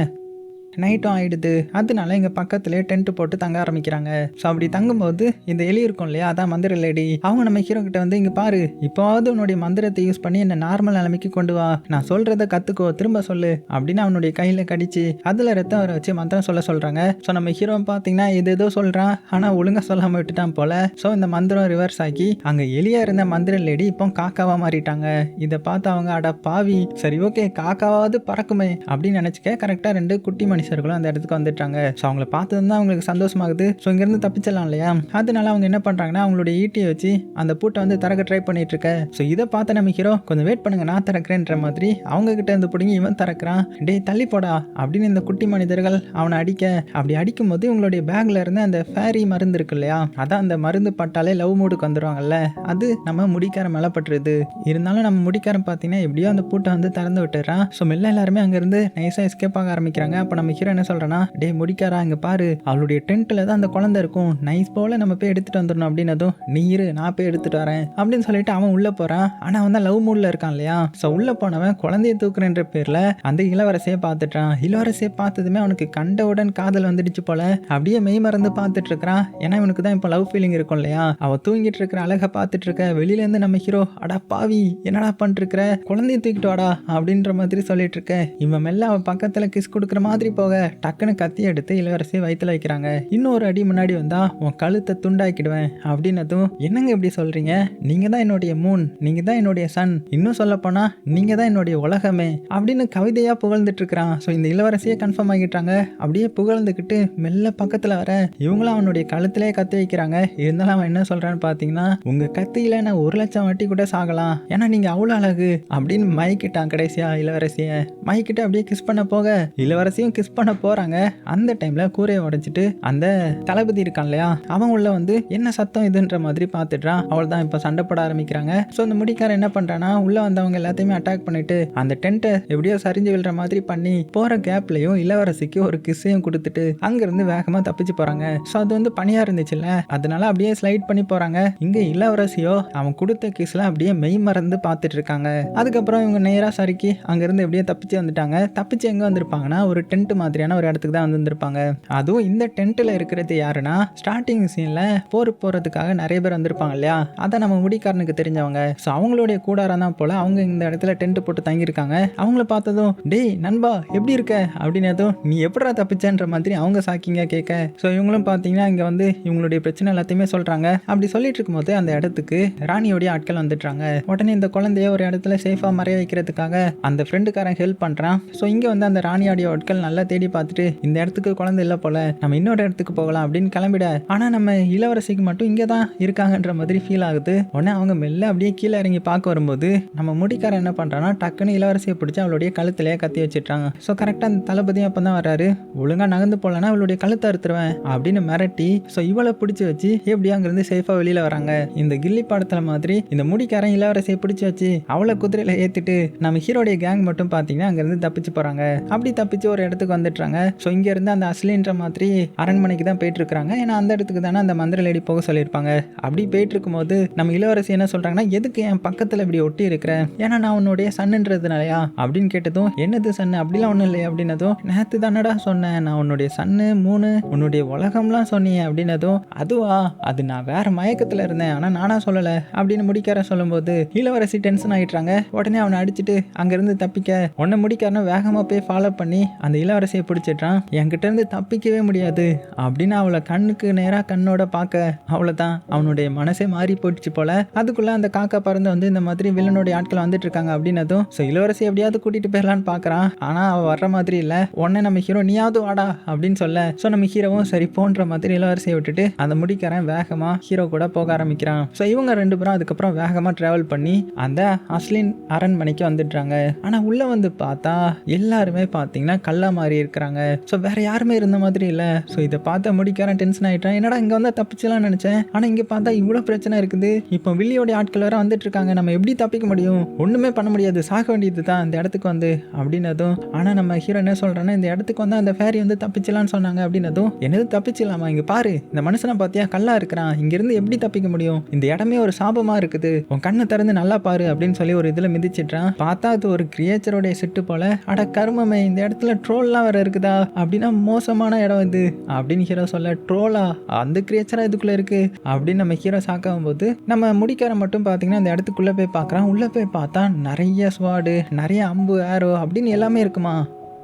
நைட்டும் ஆயிடுது. அதனால இங்கே பக்கத்துலேயே டென்ட் போட்டு தங்க ஆரம்பிக்கிறாங்க. ஸோ அப்படி தங்கும்போது இந்த எலி இருக்கும் இல்லையா, அதான் மந்திர லேடி, அவங்க நம்ம ஹீரோ கிட்ட வந்து, இங்கே பாரு இப்போவாவது உன்னுடைய மந்திரத்தை யூஸ் பண்ணி என்ன நார்மல் நிலைமைக்கு கொண்டு வா, நான் சொல்றத கற்றுக்கோ, திரும்ப சொல்லு அப்படின்னு அவனுடைய கையில் கடிச்சு அதில் ரத்தம் வர வச்சு மந்திரம் சொல்ல சொல்கிறாங்க. ஸோ நம்ம ஹீரோ பார்த்தீங்கன்னா இது ஏதோ சொல்கிறான், ஆனால் ஒழுங்காக சொல்லாமல் விட்டுட்டான் போல. ஸோ இந்த மந்திரம் ரிவர்ஸ் ஆகி அங்கே எலியா இருந்த மந்திர லேடி இப்போ காக்காவாக மாறிட்டாங்க. இதை பார்த்து அவங்க, அட பாவி சரி ஓகே காக்காவாவது பறக்குமே அப்படின்னு நினச்சிக்க கரெக்டாக 2 குட்டி மனுஷர்களும் அந்த இடத்துக்கு வந்துட்டாங்க. ஸோ அவங்கள பார்த்தது தான் அவங்களுக்கு சந்தோஷமாகுது. ஸோ இங்கேருந்து தப்பிச்சிடலாம் இல்லையா, அதனால அவங்க என்ன பண்ணுறாங்கன்னா அவங்களுடைய ஈட்டியை வச்சு அந்த பூட்டை வந்து திறக்க ட்ரை பண்ணிட்டு இருக்க. ஸோ இதை பார்த்து நம்ம ஹீரோ, கொஞ்சம் வெயிட் பண்ணுங்க நான் திறக்கிறேன்ற மாதிரி அவங்க கிட்ட இருந்து பிடிங்கி இவன் திறக்கிறான். டே தள்ளி போடா அப்படின்னு இந்த குட்டி மனிதர்கள் அவனை அடிக்க. அப்படி அடிக்கும் போது இவங்களுடைய பேக்ல இருந்து அந்த ஃபேரி மருந்து இருக்கு இல்லையா, அதான் அந்த மருந்து பட்டாலே லவ் மூடுக்கு வந்துடுவாங்கல்ல, அது நம்ம முடிக்கார மேலே பட்டுருது. இருந்தாலும் நம்ம முடிக்காரன் பார்த்தீங்கன்னா எப்படியோ அந்த பூட்டை வந்து திறந்து விட்டுறான். ஸோ மெல்ல எல்லாருமே அங்கேருந்து நைஸாக எஸ்கேப் ஆக ஆரம்பிக்கிறாங்க. அப்போ நம்ம ஹீரோ என்ன சொல்றேன்னா, டே முடிக்காரா இங்க பாரு, அவளுடைய டென்ட்ல தான் அந்த குழந்தை இருக்கும், நைஸ் போல நம்ம போய் எடுத்துட்டு வந்துடணும் அப்படின்னதும், நீ இரு நான் போய் எடுத்துட்டு வரேன் அப்படின்னு சொல்லிட்டு அவன் உள்ள போறான். ஆனா அவன் தான் லவ் மூட்ல இருக்கான் இல்லையா. ஸோ உள்ள போனவன் குழந்தைய தூக்குறன்ற பேர்ல அந்த இளவரசியை பார்த்துட்டான். இளவரசியை பார்த்ததுமே அவனுக்கு கண்டவுடன் காதல் வந்துடுச்சு போல. அப்படியே மெய் மறந்து பார்த்துட்டு இருக்கிறான். ஏன்னா இவனுக்கு தான் இப்போ லவ் ஃபீலிங் இருக்கும் இல்லையா. அவ தூங்கிட்டு இருக்கிற அழகை பார்த்துட்டு இருக்க. வெளியில இருந்து நம்ம ஹீரோ, அடா பாவி என்னடா பண்ணிட்டு இருக்கிற, குழந்தைய தூக்கிட்டு வாடா அப்படின்ற மாதிரி சொல்லிட்டு இருக்க. இவன் மெல்ல அவன் பக்கத்துல கிஸ் கொடுக்குற மாதிரி போக டக்குன்னு கத்தி எடுத்து இளவரசி வயிற்றுல வைக்கிறாங்க. இன்னொரு அடி முன்னாடி வந்தா உன் கழுத்தை துண்டாக்கிடுவேன் அப்படின்னதும், என்னங்க இப்படி சொல்றீங்க, நீங்க தான் என்னுடைய மூன், நீங்க தான் என்னுடைய சன், இன்னும் சொல்ல போனா நீங்க தான் என்னுடைய உலகமே அப்படின்னு கவிதையா புகழ்ந்துட்டு இருக்கிறான். ஸோ இந்த இளவரசியே கன்ஃபார்ம் ஆகிட்டாங்க. அப்படியே புகழ்ந்துக்கிட்டு மெல்ல பக்கத்துல வர இவங்களும் அவனுடைய கழுத்திலே கத்தி வைக்கிறாங்க. இருந்தாலும் அவன் என்ன சொல்றான்னு பாத்தீங்கன்னா, உங்க கத்தியில நான் 1,00,000 வாட்டி கூட சாகலாம், ஏன்னா நீங்க அவ்வளவு அழகு அப்படின்னு மயக்கிட்டான் கடைசியா இளவரசிய. மயக்கிட்டு அப்படியே கிஸ் பண்ண போக இளவரசியும் கிஸ் மிஸ் பண்ண போகிறாங்க. அந்த டைமில் கூரையை உடைச்சிட்டு அந்த தளபதி இருக்கான் இல்லையா, அவன் உள்ள வந்து என்ன சத்தம் இதுன்ற மாதிரி பார்த்துட்றான். அவள் தான் இப்போ சண்டை போட ஆரம்பிக்கிறாங்க. ஸோ அந்த முடிக்காரன் என்ன பண்ணுறான்னா, உள்ளே வந்தவங்க எல்லாத்தையுமே அட்டாக் பண்ணிட்டு அந்த டென்ட்டை எப்படியோ சரிஞ்சு விழுற மாதிரி பண்ணி போகிற கேப்லையும் இளவரசிக்கு ஒரு கிஸ்ஸையும் கொடுத்துட்டு அங்கேருந்து வேகமாக தப்பிச்சு போகிறாங்க. ஸோ அது வந்து பனியாக இருந்துச்சுல்ல, அதனால அப்படியே ஸ்லைட் பண்ணி போகிறாங்க. இங்கே இளவரசியோ அவன் கொடுத்த கிஸ்ல அப்படியே மெய் மறந்து பார்த்துட்டு இருக்காங்க. அதுக்கப்புறம் இவங்க நேராக சறுக்கி அங்கேருந்து எப்படியே தப்பிச்சு வந்துட்டாங்க. தப்பிச்சு எங்கே வந்திருப்பாங்கன்னா, ஒரு டென்ட் மாதிரியான ஒரு இடத்துக்கு தான் வந்திருப்பாங்க. அதுவும் இந்த டென்ட்டில் இருக்கிறது யாருன்னா, ஸ்டார்டிங் சீனில் போகிறதுக்காக நிறைய பேர் வந்திருப்பாங்க இல்லையா, அதை நம்ம முடிக்காரனுக்கு தெரிஞ்சவங்க. ஸோ அவங்களுடைய கூடாரம் தான் போல. அவங்க இந்த இடத்துல டென்ட் போட்டு தங்கியிருக்காங்க. அவங்கள பார்த்ததும் டேய் நண்பா எப்படி இருக்க அப்படின்னதும் நீ எப்படா தப்பிச்சன்ற மாதிரி அவங்க சாக்கிங்க கேட்க. ஸோ இவங்களும் பார்த்தீங்கன்னா இங்கே வந்து இவங்களுடைய பிரச்சனை எல்லாத்தையுமே சொல்கிறாங்க. அப்படி சொல்லிட்டு இருக்கும்போது அந்த இடத்துக்கு ராணியோடைய ஆட்கள் வந்துட்டாங்க. உடனே இந்த குழந்தைய ஒரு இடத்துல சேஃபாக மறைய வைக்கிறதுக்காக அந்த ஃப்ரெண்டுக்காரன் ஹெல்ப் பண்ணுறான். ஸோ இங்கே வந்து அந்த ராணியோடைய ஆட்கள் நல்லா தேடி பார்த்துட்டு இந்த இடத்துக்கு குழந்தை இல்லை போல, நம்ம இன்னொரு இடத்துக்கு போகலாம் அப்படின்னு கிளம்பிட. ஆனால் நம்ம இளவரசிக்கு மட்டும் இங்கே தான் இருக்காங்கன்ற மாதிரி ஃபீல் ஆகுது. உடனே அவங்க மெல்ல அப்படியே கீழே இறங்கி பார்க்க வரும்போது நம்ம முடிக்காரன் என்ன பண்ணுறான்னா, டக்குன்னு இளவரசியை பிடிச்சி அவளுடைய கழுத்திலேயே கத்தி வச்சிட்டாங்க. ஸோ கரெக்டாக அந்த தளபதியும் அப்போ தான் வர்றாரு. ஒழுங்காக நகர்ந்து போகலன்னா அவளுடைய கழுத்தை அறுத்துருவேன் அப்படின்னு மிரட்டி ஸோ இவளை பிடிச்சி வச்சு எப்படி அங்கேருந்து சேஃபாக வெளியில் வராங்க. இந்த கில்லி படத்தில் மாதிரி இந்த முடிக்காரன் இளவரசியை பிடிச்சி வச்சு அவளை குதிரையில் ஏற்றிட்டு நம்ம ஹீரோடைய கேங் மட்டும் பார்த்தீங்கன்னா அங்கேருந்து தப்பிச்சு போகிறாங்க. அப்படி தப்பிச்சு ஒரு இடத்துக்கு வந்துட்டுறாங்க. ஸோ இங்கேருந்து அந்த அஸ்லின்ற மாதிரி அரண்மனைக்கு தான் போயிட்டு இருக்காங்க. ஏன்னா அந்த இடத்துக்கு தானே அந்த மந்திர லேடி போக சொல்லியிருப்பாங்க. அப்படி போயிட்டு இருக்கும்போது நம்ம இளவரசி என்ன சொல்கிறாங்கன்னா, எதுக்கு என் பக்கத்தில் இப்படி ஒட்டி இருக்கிறேன், ஏன்னா நான் உன்னுடைய சன்னுன்றதுனாலயா அப்படின்னு கேட்டதும், என்னது சன்னு அப்படிலாம் ஒன்றும் இல்லை அப்படின்னதும், நேற்று தானடா சொன்னேன் நான் உன்னுடைய சன்னு 3 உன்னுடைய உலகம்லாம் சொன்னீங்க அப்படின்னதும், அதுவா அது நான் வேற மயக்கத்தில் இருந்தேன் ஆனால் நானா சொல்லலை அப்படின்னு முடிக்கார சொல்லும்போது இளவரசி டென்ஷன் ஆகிட்டாங்க. உடனே அவனை அடிச்சுட்டு அங்கேருந்து தப்பிக்க உன்னை முடிக்காரன வேகமாக போய் ஃபாலோ பண்ணி அந்த இளவரசியை பிடிச்சிட்டான். என்கிட்ட இருந்து தப்பிக்கவே முடியாது அப்படின்னு அவளை கண்ணுக்கு நேராக கண்ணோட பார்க்க அவ்வளோதான் அவனுடைய மனசே மாறி போயிடுச்சு போல. அதுக்குள்ளே அந்த காக்கா பறந்து வந்து இந்த மாதிரி வில்லனுடைய ஆட்கள் வந்துட்டு இருக்காங்க அப்படின்னதும் ஸோ இளவரசி எப்படியாவது கூட்டிகிட்டு போயிடலான்னு பார்க்குறான். ஆனால் அவள் வர்ற மாதிரி இல்லை. உடனே நம்ம ஹீரோ நீயாவது வாடா அப்படின்னு சொல்ல ஸோ நம்ம ஹீரோவும் சரி போன்ற மாதிரி இளவரசியை விட்டுட்டு அந்த முடிக்காரன் வேகமாக ஹீரோ கூட போக ஆரம்பிக்கிறான். ஸோ இவங்க 2 பேரும் அதுக்கப்புறம் வேகமாக ட்ராவல் பண்ணி அந்த அஸ்லின் அரண்மனைக்கு வந்துடுறாங்க. ஆனால் உள்ளே வந்து பார்த்தா எல்லாருமே பார்த்தீங்கன்னா கல்லா மாறி இருக்கிறாங்க. ஸோ வேற யாருமே இருந்த மாதிரி இல்லை. ஸோ இதை பார்த்த முடிக்காரன் டென்ஷன் ஆகிட்டான். என்னடா இங்கே வந்து தப்பிச்சலாம் நினச்சேன், ஆனால் இங்கே பார்த்தா இவ்வளோ பிரச்சனை இருக்குது. இப்போ வில்லியோடைய ஆட்கள் வேற வந்துட்டு இருக்காங்க, நம்ம எப்படி தப்பிக்க முடியும், ஒன்றுமே பண்ண முடியாது, சாக வேண்டியது தான் இந்த இடத்துக்கு வந்து அப்படின்னதும். ஆனால் நம்ம ஹீரோ என்ன சொல்கிறான்னா, இந்த இடத்துக்கு வந்து அந்த ஃபேரி வந்து தப்பிச்சலான்னு சொன்னாங்க அப்படின்னதும், என்னது தப்பிச்சிடலாமா, இங்கே பாரு இந்த மனுஷனை பார்த்தியா கல்லா இருக்கிறான், இங்கேருந்து எப்படி தப்பிக்க முடியும், இந்த இடமே ஒரு சாபமாக இருக்குது, உன் கண்ணை திறந்து நல்லா பாரு அப்படின்னு சொல்லி ஒரு இதில் மிதிச்சிட்றான். பார்த்தா அது ஒரு கிரியேச்சரோடைய செட்டு போல. அட கருமமே, இந்த இடத்துல ட்ரோல்லாம் வேற இருக்குதா, அப்படின்னா மோசமான இடம் இது அப்படின்னு ஹீரோ சொல்ல, ட்ரோலா அந்த கிரியேச்சரா இதுக்குள்ள இருக்கு அப்படின்னு நம்ம ஹீரோ சாக்காகும் போது நம்ம முடிக்கார மட்டும் பார்த்தீங்கன்னா அந்த இடத்துக்குள்ள போய் பார்க்குறான். உள்ள போய் பார்த்தா நிறைய ஸ்வாடு, நிறைய அம்பு, ஏரோ அப்படின்னு எல்லாமே இருக்குமா.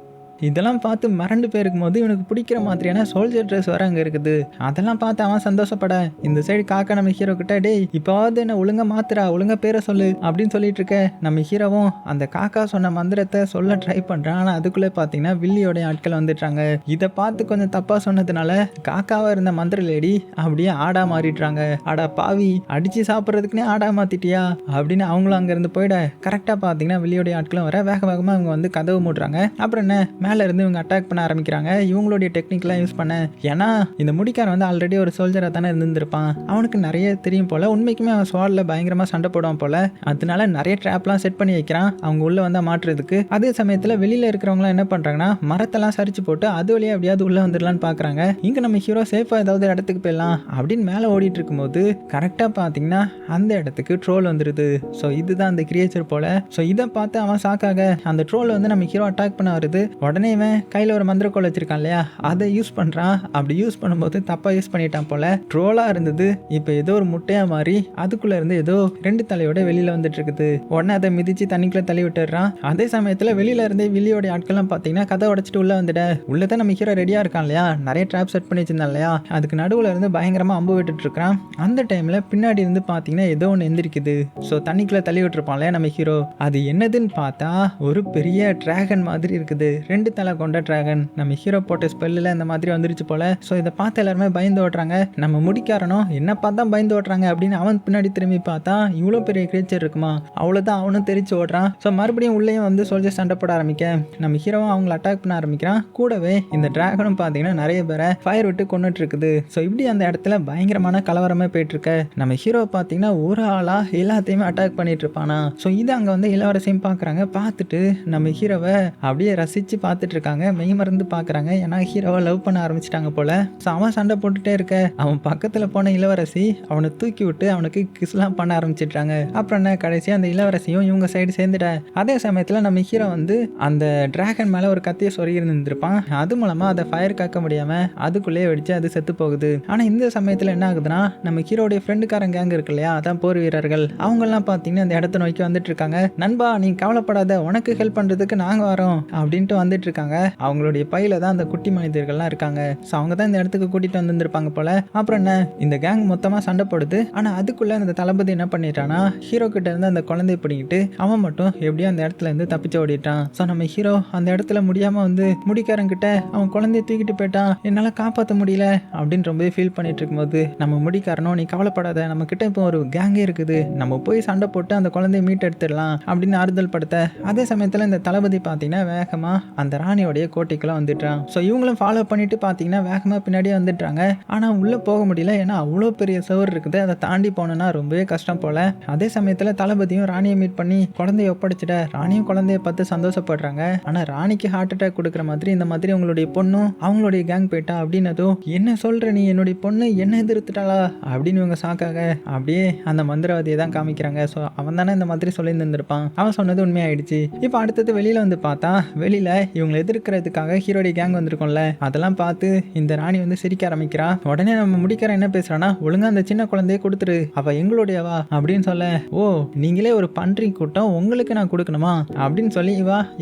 இதெல்லாம் பார்த்து மறந்து போயிருக்கும் போது இவனுக்கு பிடிக்கிற மாதிரியான சோல்ஜர் ட்ரெஸ் வர அங்கே இருக்குது. அதெல்லாம் பார்த்து அவன் சந்தோஷப்பட இந்த சைடு காக்கா நம்ம ஹீரோ கிட்ட டேய் இப்போவாவது என்ன ஒழுங்கா மாத்துறா, ஒழுங்கா பேரை சொல்லு அப்படின்னு சொல்லிட்டு இருக்க. நம்ம ஹீரோவும் அந்த காக்கா சொன்ன மந்திரத்தை சொல்ல ட்ரை பண்ணுறான். ஆனால் அதுக்குள்ளே பார்த்தீங்கன்னா வில்லியோடைய ஆட்கள் வந்துட்டாங்க. இதை பார்த்து கொஞ்சம் தப்பாக சொன்னதுனால காக்காவாக இருந்த மந்திர லேடி அப்படியே ஆடா மாறிடுறாங்க. ஆடா பாவி, அடித்து சாப்பிட்றதுக்குன்னே ஆடா மாற்றிட்டியா அப்படின்னு அவங்களும் அங்கேருந்து போயிட கரெக்டாக பார்த்தீங்கன்னா வில்லியோடைய ஆட்களும் வர வேக வேகமாக அவங்க வந்து கதவு மூடுறாங்க. அப்புறம் என்ன மேலே இருந்து இவங்க அட்டாக் பண்ண ஆரம்பிக்கிறாங்க. இவங்களுடைய டெக்னிக்லாம் யூஸ் பண்ண, ஏன்னா இந்த முடிக்காரன் வந்து ஆல்ரெடி ஒரு சோல்ஜராக தானே இருந்திருப்பான், அவனுக்கு நிறைய தெரியும் போல். உண்மைக்குமே அவன் ஸ்வாடில் பயங்கரமாக சண்டை போடுவான் போல். அதனால நிறைய ட்ராப்லாம் செட் பண்ணி வைக்கிறான் அவங்க உள்ளே வந்தால் மாட்டுறதுக்கு. அதே சமயத்தில் வெளியில் இருக்கிறவங்களாம் என்ன பண்ணுறாங்கன்னா மரத்தெல்லாம் சரிச்சு போட்டு அது வழியாக எப்படியாவது உள்ளே வந்துடலான்னு பார்க்குறாங்க. இங்கே நம்ம ஹீரோ சேஃபாக ஏதாவது இடத்துக்கு போயிடலாம் அப்படின்னு மேலே ஓடிட்டு இருக்கும்போது கரெக்டாக பார்த்தீங்கன்னா அந்த இடத்துக்கு ட்ரோல் வந்துடுது. ஸோ இதுதான் அந்த கிரியேச்சர் போல். ஸோ இதை பார்த்து அவன் சாக்காக அந்த ட்ரோல் வந்து நம்ம ஹீரோ அட்டாக் பண்ண வருது. உடனே இவன் கையில் ஒரு மந்திரக்கோள் வச்சிருக்கான் இல்லையா, அதை யூஸ் பண்ணுறான். அப்படி யூஸ் பண்ணும்போது தப்பாக யூஸ் பண்ணிட்டான் போல. ட்ரோலாக இருந்தது இப்போ ஏதோ ஒரு முட்டையாக மாறி அதுக்குள்ளே இருந்து ஏதோ 2 தலையோட வெளியில் வந்துட்டு இருக்குது. உடனே அதை மிதித்து தண்ணிக்குள்ளே தள்ளி விட்டுடுறான். அதே சமயத்தில் வெளியில் இருந்தே வில்லியோடைய ஆட்கள்லாம் பார்த்தீங்கன்னா கதை உடச்சிட்டு உள்ளே வந்துட. உள்ளே தான் நம்ம ஹீரோ ரெடியாக இருக்கான் இல்லையா, நிறைய ட்ராப் செட் பண்ணி வச்சிருந்தான் இல்லையா, அதுக்கு நடுவில் இருந்து பயங்கரமாக அம்பு விட்டுட்டு இருக்கான். அந்த டைமில் பின்னாடி இருந்து பார்த்தீங்கன்னா ஏதோ ஒன்று எந்திரிக்குது. ஸோ தண்ணிக்குள்ளே தள்ளி விட்டுருப்பான் இல்லையா நம்ம ஹீரோ, அது என்னதுன்னு பார்த்தா ஒரு பெரிய டிராகன் மாதிரி இருக்குது. 2 2 தலை கொண்ட டிராகன் நம்ம ஹீரோ போட்ட ஸ்பெல்லில் இந்த மாதிரி வந்துருச்சு போல. ஸோ இதை பார்த்து எல்லாருமே பயந்து ஓட்டுறாங்க. நம்ம முடிக்காரனும் என்ன பார்த்தா பயந்து ஓட்டுறாங்க அப்படின்னு அவன் பின்னாடி திரும்பி பார்த்தா இவ்வளோ பெரிய கிரேச்சர் இருக்குமா, அவ்வளோதான் அவனும் தெரிச்சு ஓடுறான். ஸோ மறுபடியும் உள்ளேயும் வந்து சோல்ஜர் சண்டை போட ஆரம்பிக்க நம்ம ஹீரோவும் அவங்களை அட்டாக் பண்ண ஆரம்பிக்கிறான். கூடவே இந்த டிராகனும் பார்த்தீங்கன்னா நிறைய பேரை ஃபயர் விட்டு கொண்டுட்டு இருக்குது. ஸோ இப்படி அந்த இடத்துல பயங்கரமான கலவரமே போயிட்டு இருக்க நம்ம ஹீரோ பார்த்தீங்கன்னா ஒரு ஆளா எல்லாத்தையுமே அட்டாக் பண்ணிட்டு இருப்பானா. ஸோ இது அங்கே வந்து இளவரசியும் பார்க்குறாங்க. பார்த்துட்டு நம்ம ஹீரோவை அப்படியே ரசித்து பார்த்துட்டு இருக்காங்க, மெய் மறந்து பார்க்குறாங்க. ஏன்னா ஹீரோவை லவ் பண்ண ஆரம்பிச்சிட்டாங்க போல. ஸோ அவன் சண்டை போட்டுட்டே இருக்க அவன் பக்கத்தில் போன இளவரசி அவனை தூக்கி விட்டு அவனுக்கு கிஸ்லாம் பண்ண ஆரம்பிச்சிட்டாங்க. அப்புறம் என்ன கடைசியாக அந்த இளவரசியும் இவங்க சைடு சேர்ந்துட்ட. அதே சமயத்தில் நம்ம ஹீரோ வந்து அந்த டிராகன் மேலே ஒரு கத்தியை சொருகி இருந்திருப்பான். அது மூலமாக அதை ஃபயர் காக்க முடியாமல் அதுக்குள்ளேயே வெடிச்சு அது செத்து போகுது. ஆனால் இந்த சமயத்தில் என்ன ஆகுதுன்னா நம்ம ஹீரோடைய ஃப்ரெண்டுக்காரன் கேங் இருக்கு இல்லையா, அதான் போர் வீரர்கள், அவங்கெல்லாம் பார்த்தீங்கன்னா அந்த இடத்த நோக்கி வந்துட்டு இருக்காங்க. நண்பா நீ கவலைப்படாத, உனக்கு ஹெல்ப் பண்ணுறதுக்கு நாங்கள் வரோம் அப்படின்ட்டு வந்துட்டு இருக்காங்க. அவங்களுடைய பையில தான் அந்த குட்டி மனிதர்கள்லாம் இருக்காங்க. ஸோ அவங்க தான் இந்த இடத்துக்கு கூட்டிட்டு வந்துருப்பாங்க போல. அப்புறம் என்ன இந்த கேங் மொத்தமாக சண்டை போடுது. ஆனால் அதுக்குள்ள அந்த தளபதி என்ன பண்ணிட்டானா ஹீரோ கிட்ட இருந்து அந்த குழந்தைய பிடிக்கிட்டு அவன் மட்டும் எப்படியோ அந்த இடத்துல இருந்து தப்பிச்சு ஓடிட்டான். ஸோ நம்ம ஹீரோ அந்த இடத்துல முடியாம வந்து முடிக்காரங்கிட்ட அவன் குழந்தைய தூக்கிட்டு போயிட்டான், என்னால் காப்பாற்ற முடியல அப்படின்னு ரொம்பவே ஃபீல் பண்ணிட்டு இருக்கும்போது நம்ம முடிக்காரனும் நீ கவலைப்படாத, நம்ம கிட்ட இப்போ ஒரு கேங்கே இருக்குது, நம்ம போய் சண்டை போட்டு அந்த குழந்தைய மீட் எடுத்துடலாம் அப்படின்னு ஆறுதல் படுத்த. அதே சமயத்தில் இந்த தளபதி பார்த்தீங்கன்னா வேகமாக அந்த ராணியோடைய கோட்டைக்குள்ள வந்துட்டான். ஸோ இவங்களும் ஃபாலோ பண்ணிட்டு பார்த்தீங்கன்னா வேகமாக பின்னாடியே வந்துட்டாங்க. ஆனால் உள்ளே போக முடியல, ஏன்னா அவ்வளோ பெரிய சவர் இருக்குது, அதை தாண்டி போனோன்னா ரொம்பவே கஷ்டம் போல. அதே சமயத்தில் தளபதியும் ராணியை மீட் பண்ணி குழந்தைய ஒப்படைச்சிட்ட. ராணியும் குழந்தைய பார்த்து சந்தோஷப்படுறாங்க. ஆனால் ராணிக்கு ஹார்ட் அட்டாக் கொடுக்குற மாதிரி இந்த மாதிரி உங்களுடைய பொண்ணும் அவங்களுடைய கேங் போயிட்டா அப்படின்னதும் என்ன சொல்ற நீ, என்னுடைய பொண்ணு என்ன எதிர்த்துட்டாளா அப்படின்னு இவங்க சாக்காக அப்படியே அந்த மந்திரவாதியை தான் காமிக்கிறாங்க. ஸோ அவன் தானே இந்த மாதிரி சொல்லி இருந்திருப்பான், அவன் சொன்னது உண்மையாயிடுச்சு. இப்போ அடுத்தது வெளியில வந்து பார்த்தா வெளியில இவங்களை எதிர்க்கிறதுக்காக ஹீரோடைய கேங் வந்திருக்கோம்ல, அதெல்லாம் பார்த்து இந்த ராணி வந்து சிரிக்க ஆரம்பிக்கிறா. உடனே நம்ம முடிக்கிற என்ன பேசுறானா, ஒழுங்கா அந்த சின்ன குழந்தைய கொடுத்துரு, அவ எங்களுடையவா அப்படின்னு சொல்ல, ஓ நீங்களே ஒரு பன்றி கூட்டம், உங்களுக்கு நான் கொடுக்கணுமா அப்படின்னு சொல்லி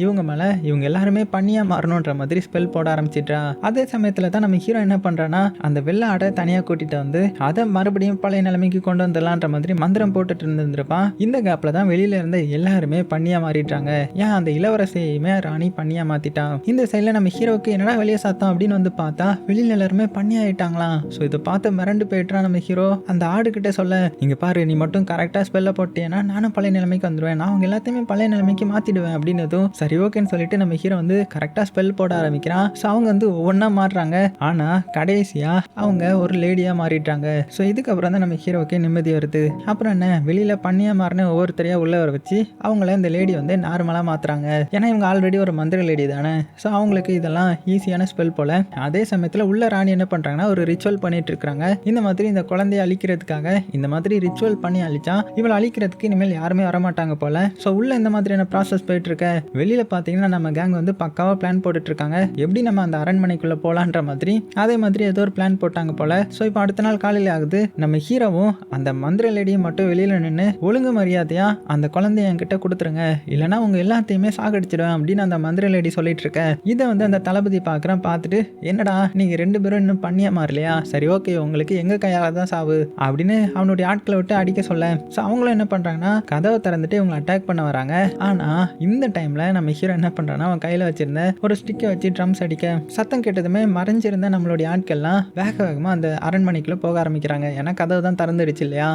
இவங்க மேல இவங்க எல்லாருமே பண்ணியா மாறணுன்ற மாதிரி ஸ்பெல் போட ஆரம்பிச்சிட்டா. அதே சமயத்துல தான் நம்ம ஹீரோ என்ன பண்றானா அந்த வெள்ளை ஆடை தனியா கூட்டிட்டு வந்து அதை மறுபடியும் பழைய நிலைமைக்கு கொண்டு வந்துடலான்ற மாதிரி மந்திரம் போட்டுட்டு இருந்திருப்பான். இந்த கேப்ல தான் வெளியில இருந்த எல்லாருமே பண்ணியா மாறிட்டாங்க. ஏன் அந்த இளவரசியுமே ராணி பண்ணியா மாத்திட்டான். இந்த சைட்ல நம்ம ஹீரோக்கு என்னடா வெளியே சாத்தம் அப்படின்னு வந்து பார்த்தா வெளியில எல்லாருமே பண்ணி ஆயிட்டாங்களாம். ஸோ இதை பார்த்து மிரண்டு போயிட்டான் நம்ம ஹீரோ. அந்த ஆடு கிட்ட சொல்ல, இங்க பாரு நீ மட்டும் கரெக்டா ஸ்பெல்ல போட்டேன்னா நானும் பழைய நிலைமைக்கு வந்துடுவேன், நான் அவங்க எல்லாத்தையுமே பழைய நிலைமைக்கு மாத்திடுவேன் அப்படின்னதும் சரி ஓகேன்னு சொல்லிட்டு நம்ம ஹீரோ வந்து கரெக்டா ஸ்பெல் போட ஆரம்பிக்கிறான். ஸோ அவங்க வந்து ஒவ்வொன்றா மாறுறாங்க. ஆனா கடைசியா அவங்க ஒரு லேடியா மாறிட்டாங்க. ஸோ இதுக்கப்புறம் தான் நம்ம ஹீரோக்கே நிம்மதி வருது. அப்புறம் என்ன வெளியில பண்ணியா மாறின ஒவ்வொருத்தரையா உள்ள வர வச்சு அவங்கள இந்த லேடி வந்து நார்மலா மாத்துறாங்க. ஏன்னா இவங்க ஆல்ரெடி ஒரு மந்திர லேடி தானே. ஸோ அவங்களுக்கு இதெல்லாம் ஈஸியான ஸ்பெல் போல. அதே சமயத்தில் உள்ள ராணி என்ன பண்றாங்கன்னா ஒரு ரிச்சுவல் பண்ணிட்டு இருக்காங்க. இந்த மாதிரி இந்த குழந்தைய அழிக்கிறதுக்காக இந்த மாதிரி ரிச்சுவல் பண்ணி அழிச்சா இவளை அழிக்கிறதுக்கு இனிமேல் யாருமே வரமாட்டாங்க போல. ஸோ உள்ள இந்த மாதிரியான ப்ராசஸ் போயிட்டு இருக்க வெளியில பார்த்தீங்கன்னா நம்ம கேங் வந்து பக்காவா பிளான் போட்டுட்டு இருக்காங்க, எப்படி நம்ம அந்த அரண்மனைக்குள்ள போலான்ற மாதிரி. அதே மாதிரி ஏதோ ஒரு பிளான் போட்டாங்க போல. ஸோ இப்போ அடுத்த நாள் காலையில் ஆகுது. நம்ம ஹீரோவும் அந்த மந்திர லேடியும் மட்டும் வெளியில நின்று ஒழுங்கு மரியாதையா அந்த குழந்தைய என்கிட்ட கொடுத்துருங்க, இல்லைன்னா உங்க எல்லாத்தையுமே சாகடிச்சிடுவேன் அப்படின்னு அந்த மந்திர லேடி சொல்லிட்டு இருக்க. இதை வந்து அந்த தளபதி பார்க்குறான். பார்த்துட்டு என்னடா நீங்க 2 பேரும் இன்னும் பண்ணியா மாறலையா, சரி ஓகே உங்களுக்கு எங்க கையால தான் சாவு அப்படின்னு அவனுடைய ஆட்களை விட்டு அடிக்க சொல்ல. ஸோ அவங்களும் என்ன பண்றாங்கன்னா கதவை திறந்துட்டு இவங்களை அட்டாக் பண்ண வராங்க. ஆனா இந்த டைம்ல நம்ம ஹீரோ என்ன பண்றான்னா அவன் கையில வச்சிருந்த ஒரு ஸ்டிக்கை வச்சு ட்ரம்ஸ் அடிக்க சத்தம் கேட்டதுமே மறைஞ்சிருந்த நம்மளுடைய ஆட்கள்லாம் வேக வேகமா அந்த அரண்மனைக்குள்ள போக ஆரம்பிக்கிறாங்க. ஏன்னா கதவு தான் திறந்துடுச்சு இல்லையா.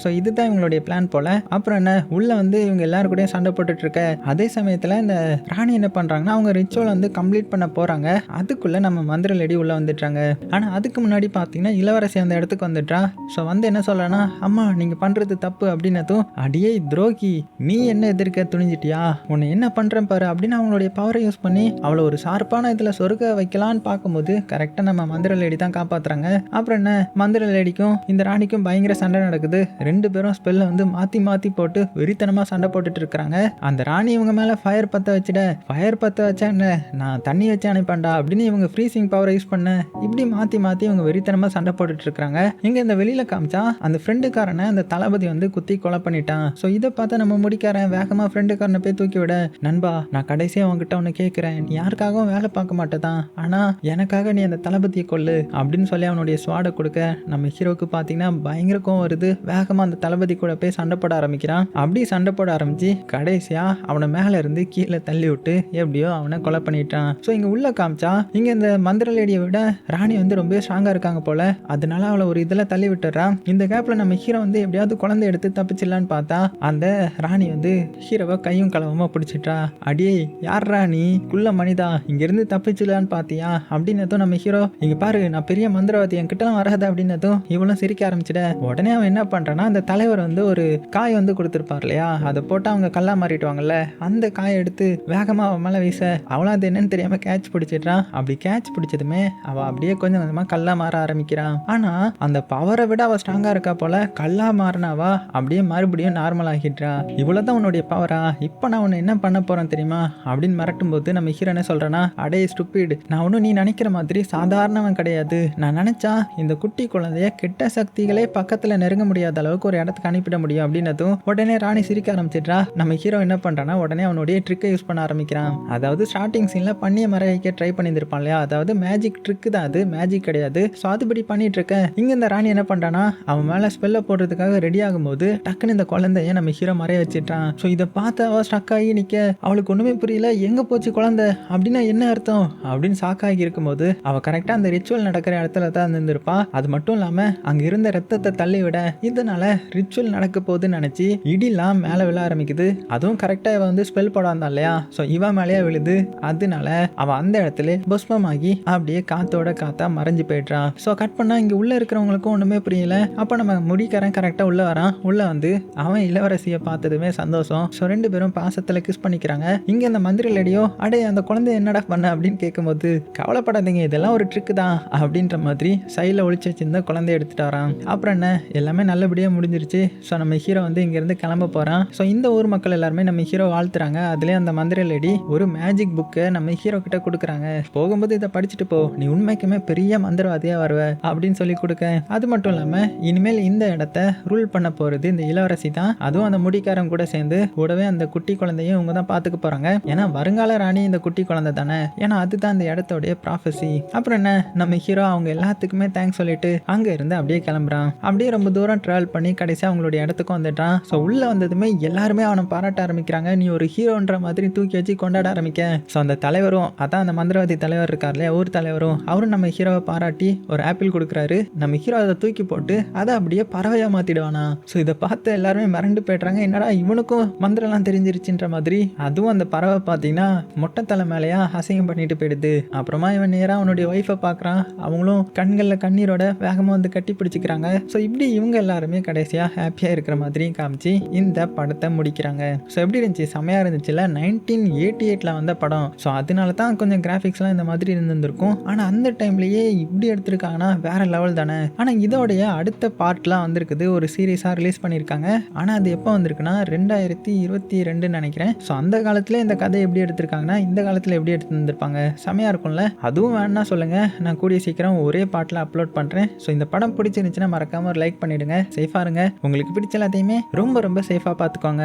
ஸோ இதுதான் இவங்களுடைய பிளான் போல. அப்புறம் என்ன உள்ளே வந்து இவங்க எல்லாரும் கூட சண்டை போட்டுட்டு இருக்க. அதே சமயத்தில் இந்த ராணி என்ன பண்ணுறாங்கன்னா அவங்க ரிச்சுவல் வந்து கம்ப்ளீட் பண்ண போகிறாங்க. அதுக்குள்ளே நம்ம மந்திர லேடி உள்ளே வந்துட்டாங்க. ஆனால் அதுக்கு முன்னாடி பார்த்தீங்கன்னா இளவரசி அந்த இடத்துக்கு வந்துட்டா. ஸோ வந்து என்ன சொல்லனா, அம்மா நீங்கள் பண்ணுறது தப்பு அப்படின்னதும் அடியே துரோகி நீ என்ன எதிர்க்க துணிஞ்சிட்டியா, உன்னை என்ன பண்ணுறேன் பாரு அப்படின்னு அவங்களுடைய பவரை யூஸ் பண்ணி அவளை ஒரு ஷார்ப்பான இதில் சொருக வைக்கலான்னு பார்க்கும்போது கரெக்டாக நம்ம மந்திர லேடி தான் காப்பாற்றுறாங்க. அப்புறம் என்ன மந்திர லேடிக்கும் இந்த ராணிக்கும் பயங்கர சண்டை நடக்குது. 2 பேரும் ஸ்பெல்ல வந்து மாற்றி மாற்றி போட்டு வெறித்தனமாக சண்டை போட்டுட்டு இருக்கிறாங்க. அந்த ராணி இவங்க மேலே ஃபயர் பற்ற வச்சுட, ஃபயர் பற்ற வச்சா என்ன நான் தண்ணி வச்சு அனுப்பேன்டா அப்படின்னு இவங்க ஃப்ரீசிங் பவரை யூஸ் பண்ண, இப்படி மாற்றி மாற்றி இவங்க வெறித்தனமாக சண்டை போட்டுட்டு இருக்கிறாங்க. இங்கே இந்த வெளியில் காமிச்சா அந்த ஃப்ரெண்டுக்காரனை அந்த தளபதி வந்து குத்தி கொலை பண்ணிட்டான். ஸோ இதை பார்த்து நம்ம முடிக்காரன் வேகமாக ஃப்ரெண்டுக்காரனை போய் தூக்கி விட, நண்பா நான் கடைசியாக அவங்ககிட்ட ஒன்று கேட்குறேன், நீ யாருக்காகவும் வேலை பார்க்க மாட்டேதான், ஆனால் எனக்காக நீ அந்த தளபதியை கொல்லு அப்படின்னு சொல்லி அவனுடைய ஸ்வாடை கொடுக்க நம்ம ஹீரோக்கு பார்த்தீங்கன்னா பயங்கர கோவம் வருது. வேகமாக வேகமாக அந்த தளபதி கூட போய் சண்டை போட ஆரம்பிக்கிறான். அப்படி சண்டை போட ஆரம்பிச்சு கடைசியாக அவனை மேலே இருந்து கீழே தள்ளி விட்டு எப்படியோ அவனை கொலை பண்ணிட்டான். ஸோ இங்கே உள்ள காமிச்சா இங்கே இந்த மந்திர லேடியை விட ராணி வந்து ரொம்ப ஸ்ட்ராங்காக இருக்காங்க போல. அதனால அவளை ஒரு இதில் தள்ளி விட்டுறான். இந்த கேப்பில் நம்ம ஹீரோ வந்து எப்படியாவது குழந்தை எடுத்து தப்பிச்சிடலான்னு பார்த்தா அந்த ராணி வந்து ஹீரோவை கையும் களவமாக பிடிச்சிட்டா. அடியே யார் ராணி குள்ள மனிதா இங்கேருந்து தப்பிச்சிடலான்னு பார்த்தியா அப்படின்னதும் நம்ம ஹீரோ இங்கே பாரு நான் பெரிய மந்திரவாதி என்கிட்டலாம் வராது அப்படின்னதும் இவளும் சிரிக்க ஆரம்பிச்சிட. உடனே அவன் என்ன பண்ணுறான்னா அந்த தலைவர் வந்து ஒரு காய் வந்து கொடுத்துருப்பார் இல்லையா, அதை போட்டு அவங்க கல்லா மாறிட்டுவாங்கல்ல, அந்த காயை எடுத்து வேகமாக அவன் மேலே வீச அவளும் அது என்னன்னு தெரியாமல் கேட்ச் பிடிச்சிட்றான். அப்படி கேட்ச் பிடிச்சதுமே அவள் அப்படியே கொஞ்சம் கொஞ்சமாக கல்லா மாற ஆரம்பிக்கிறான். ஆனால் அந்த பவரை விட அவள் ஸ்ட்ராங்காக இருக்கா போல. கல்லா மாறினாவா அப்படியே மறுபடியும் நார்மல் ஆகிடுறா. இவ்வளோ தான் உன்னுடைய பவரா, இப்போ நான் உன்னை என்ன பண்ண போகிறேன் தெரியுமா அப்படின்னு மிரட்டும் போது நம்ம ஹீரோ என்ன சொல்கிறேன்னா, அடே ஸ்டூபிட், நான் ஒன்றும் நீ நினைக்கிற மாதிரி சாதாரணவன் கிடையாது. நான் நினச்சா இந்த குட்டி குழந்தைய கெட்ட சக்திகளே பக்கத்தில் நெருங்க முடியாத அளவுக்கு ஒரு இடத்துக்கு அனுப்பிட முடியும் அப்படின்னதும் உடனே ராணி சிரிக்க ஆரம்பிச்சிட்றா. நம்ம ஹீரோ என்ன பண்ணுறான்னா உடனே அவனுடைய ட்ரிக்கை யூஸ் பண்ண ஆரம்பிக்கிறான். அதாவது ஸ்டார்டிங் சீனில் பண்ணிய மர வைக்க ட்ரை பண்ணியிருப்பான் இல்லையா, அதாவது மேஜிக் ட்ரிக்கு தான், அது மேஜிக் கிடையாது. ஸோ அதுபடி பண்ணிட்டு இருக்கேன். இங்கே இந்த ராணி என்ன பண்ணுறான்னா அவன் மேலே ஸ்பெல்லை போடுறதுக்காக ரெடி ஆகும்போது டக்குன்னு இந்த குழந்தைய நம்ம ஹீரோ மறைய வச்சிட்டான். ஸோ இதை பார்த்து அவள் ஸ்டக் ஆகி நிற்க அவளுக்கு ஒன்றுமே புரியல. எங்கே போச்சு குழந்தை அப்படின்னா என்ன அர்த்தம் அப்படின்னு ஷாக்காகி இருக்கும்போது அவள் கரெக்டாக அந்த ரிச்சுவல் நடக்கிற இடத்துல தான் இருந்திருப்பா. அது மட்டும் இல்லாமல் அங்கே இருந்த ரத்தத்தை தள்ளி விட இதனால ரிச்சுவல் நடக்க போகுதுன்னு நினச்சி இடிலாம் மேலே விழ ஆரம்பிக்குது. அதுவும் கரெக்டாக இவன் வந்து ஸ்பெல் போட வந்தான் இல்லையா, ஸோ இவன் மேலேயே விழுது. அதனால அவன் அந்த இடத்துல பஸ்மமாகி அப்படியே காத்தோட காத்தா மறைஞ்சு போயிடுறான். ஸோ கட் பண்ணா இங்கே உள்ள இருக்கிறவங்களுக்கும் ஒன்றுமே புரியல. அப்போ நம்ம முடிக்காரன் கரெக்டாக உள்ள வரான். உள்ள வந்து அவன் இளவரசியை பார்த்ததுமே சந்தோஷம். ஸோ ரெண்டு பேரும் பாசத்தில் கிஸ் பண்ணிக்கிறாங்க. இங்கே அந்த மந்திரி லேடியோ அடே அந்த குழந்தை என்னடா பண்ண அப்படின்னு கேட்கும்போது கவலைப்படாதீங்க இதெல்லாம் ஒரு ட்ரிக்கு தான் அப்படின்ற மாதிரி சைடில் ஒழிச்சு வச்சிருந்த குழந்தைய எடுத்துட்டு வரான். அப்புறம் என்ன எல்லாமே நல்லபடியாக முடிஞ்சிருச்சு. ஸோ நம்ம ஹீரோ வந்து இங்கேருந்து கிளம்ப போகிறான். ஸோ இந்த ஊர் மக்கள் எல்லாருமே நம்ம ஹீரோ வாழ்த்துறாங்க. அதுலேயே அந்த மந்திர லேடி ஒரு மேஜிக் புக்கை நம்ம ஹீரோ கிட்ட கொடுக்குறாங்க. போகும்போது இதை படிச்சுட்டு போ, நீ உண்மைக்குமே பெரிய மந்திரவாதியாக வருவ அப்படின்னு சொல்லி கொடுக்க. அது மட்டும் இல்லாமல் இனிமேல் இந்த இடத்த ரூல் பண்ண போகிறது இந்த இளவரசி தான். அதுவும் அந்த முடிக்காரன் கூட சேர்ந்து கூடவே அந்த குட்டி குழந்தையும் இவங்க தான் பார்த்துக்க போகிறாங்க. ஏன்னா வருங்கால ராணி இந்த குட்டி குழந்தை தானே, ஏன்னா அதுதான் அந்த இடத்தோடைய ப்ராஃபஸி. அப்புறம் என்ன நம்ம ஹீரோ அவங்க எல்லாத்துக்குமே தேங்க்ஸ் சொல்லிட்டு அங்கே இருந்து அப்படியே கிளம்புறான். அப்படியே ரொம்ப தூரம் ட்ராவல் பண்ணி கடைசியாக அவங்களுடைய இடத்துக்கும் வந்துட்டான். ஸோ உள்ளே வந்ததுமே எல்லாருமே அவனை பாராட்ட ஆரம்பிக்கிறாங்க. நீ ஒரு ஹீரோன்ற மாதிரி தூக்கி வச்சு கொண்டாட ஆரம்பிக்க. ஸோ அந்த தலைவரும் அதான் அந்த மந்திரவாதி தலைவர் இருக்கார் இல்லையா, ஊர் தலைவரும் அவரும் நம்ம ஹீரோவை பாராட்டி ஒரு ஆப்பிள் கொடுக்குறாரு. நம்ம ஹீரோ அதை தூக்கி போட்டு அதை அப்படியே பறவையா மாத்திடுவானா. ஸோ இதை பார்த்து எல்லாருமே மிரண்டு போய்ட்றாங்க. என்னடா இவனுக்கும் மந்திரம்லாம் தெரிஞ்சிருச்சுன்ற மாதிரி. அதுவும் அந்த பறவை பார்த்தீங்கன்னா மொட்டை தலை மேலேயா அசிங்கம் பண்ணிட்டு போயிடுது. அப்புறமா இவன் நேராக அவனுடைய ஒய்ஃபை பார்க்குறான். அவங்களும் கண்களில் கண்ணீரோட வேகமாக வந்து கட்டி பிடிச்சிக்கிறாங்க. ஸோ இப்படி இவங்க எல்லாருமே கடைசியாக ஹாப்பியாக இருக்கிற மாதிரி காமிச்சு இந்த படத்தை முடிக்கிறாங்க. ஸோ எப்படி இருந்துச்சு, செமையாக இருந்துச்சுல. 1988 வந்த படம். ஸோ அதனால தான் கொஞ்சம் கிராஃபிக்ஸ்லாம் இந்த மாதிரி இருந்திருக்கும். ஆனால் அந்த டைம்லேயே இப்படி எடுத்திருக்காங்கன்னா வேற லெவல் தானே. ஆனால் இதோடைய அடுத்த பார்ட்லாம் வந்திருக்குது, ஒரு சீரீஸாக ரிலீஸ் பண்ணியிருக்காங்க. ஆனால் அது எப்போ வந்திருக்குன்னா 2022 நினைக்கிறேன். ஸோ அந்த காலத்தில் இந்த கதை எப்படி எடுத்திருக்காங்கன்னா இந்த காலத்தில் எப்படி எடுத்துருந்துருப்பாங்க, செமையாக இருக்கும்ல. அதுவும் வேணா சொல்லுங்கள், நான் கூடிய சீக்கிரம் ஒரே பாட்டில் அப்லோட் பண்ணுறேன். ஸோ இந்த படம் பிடிச்சிருந்துச்சுன்னா மறக்காமல் ஒரு லைக் பண்ணிவிடுங்க. சேஃபாக இருங்க. உங்களுக்கு பிடிச்ச எல்லாத்தையுமே ரொம்ப ரொம்ப சேஃபாக பார்த்துக்கோங்க.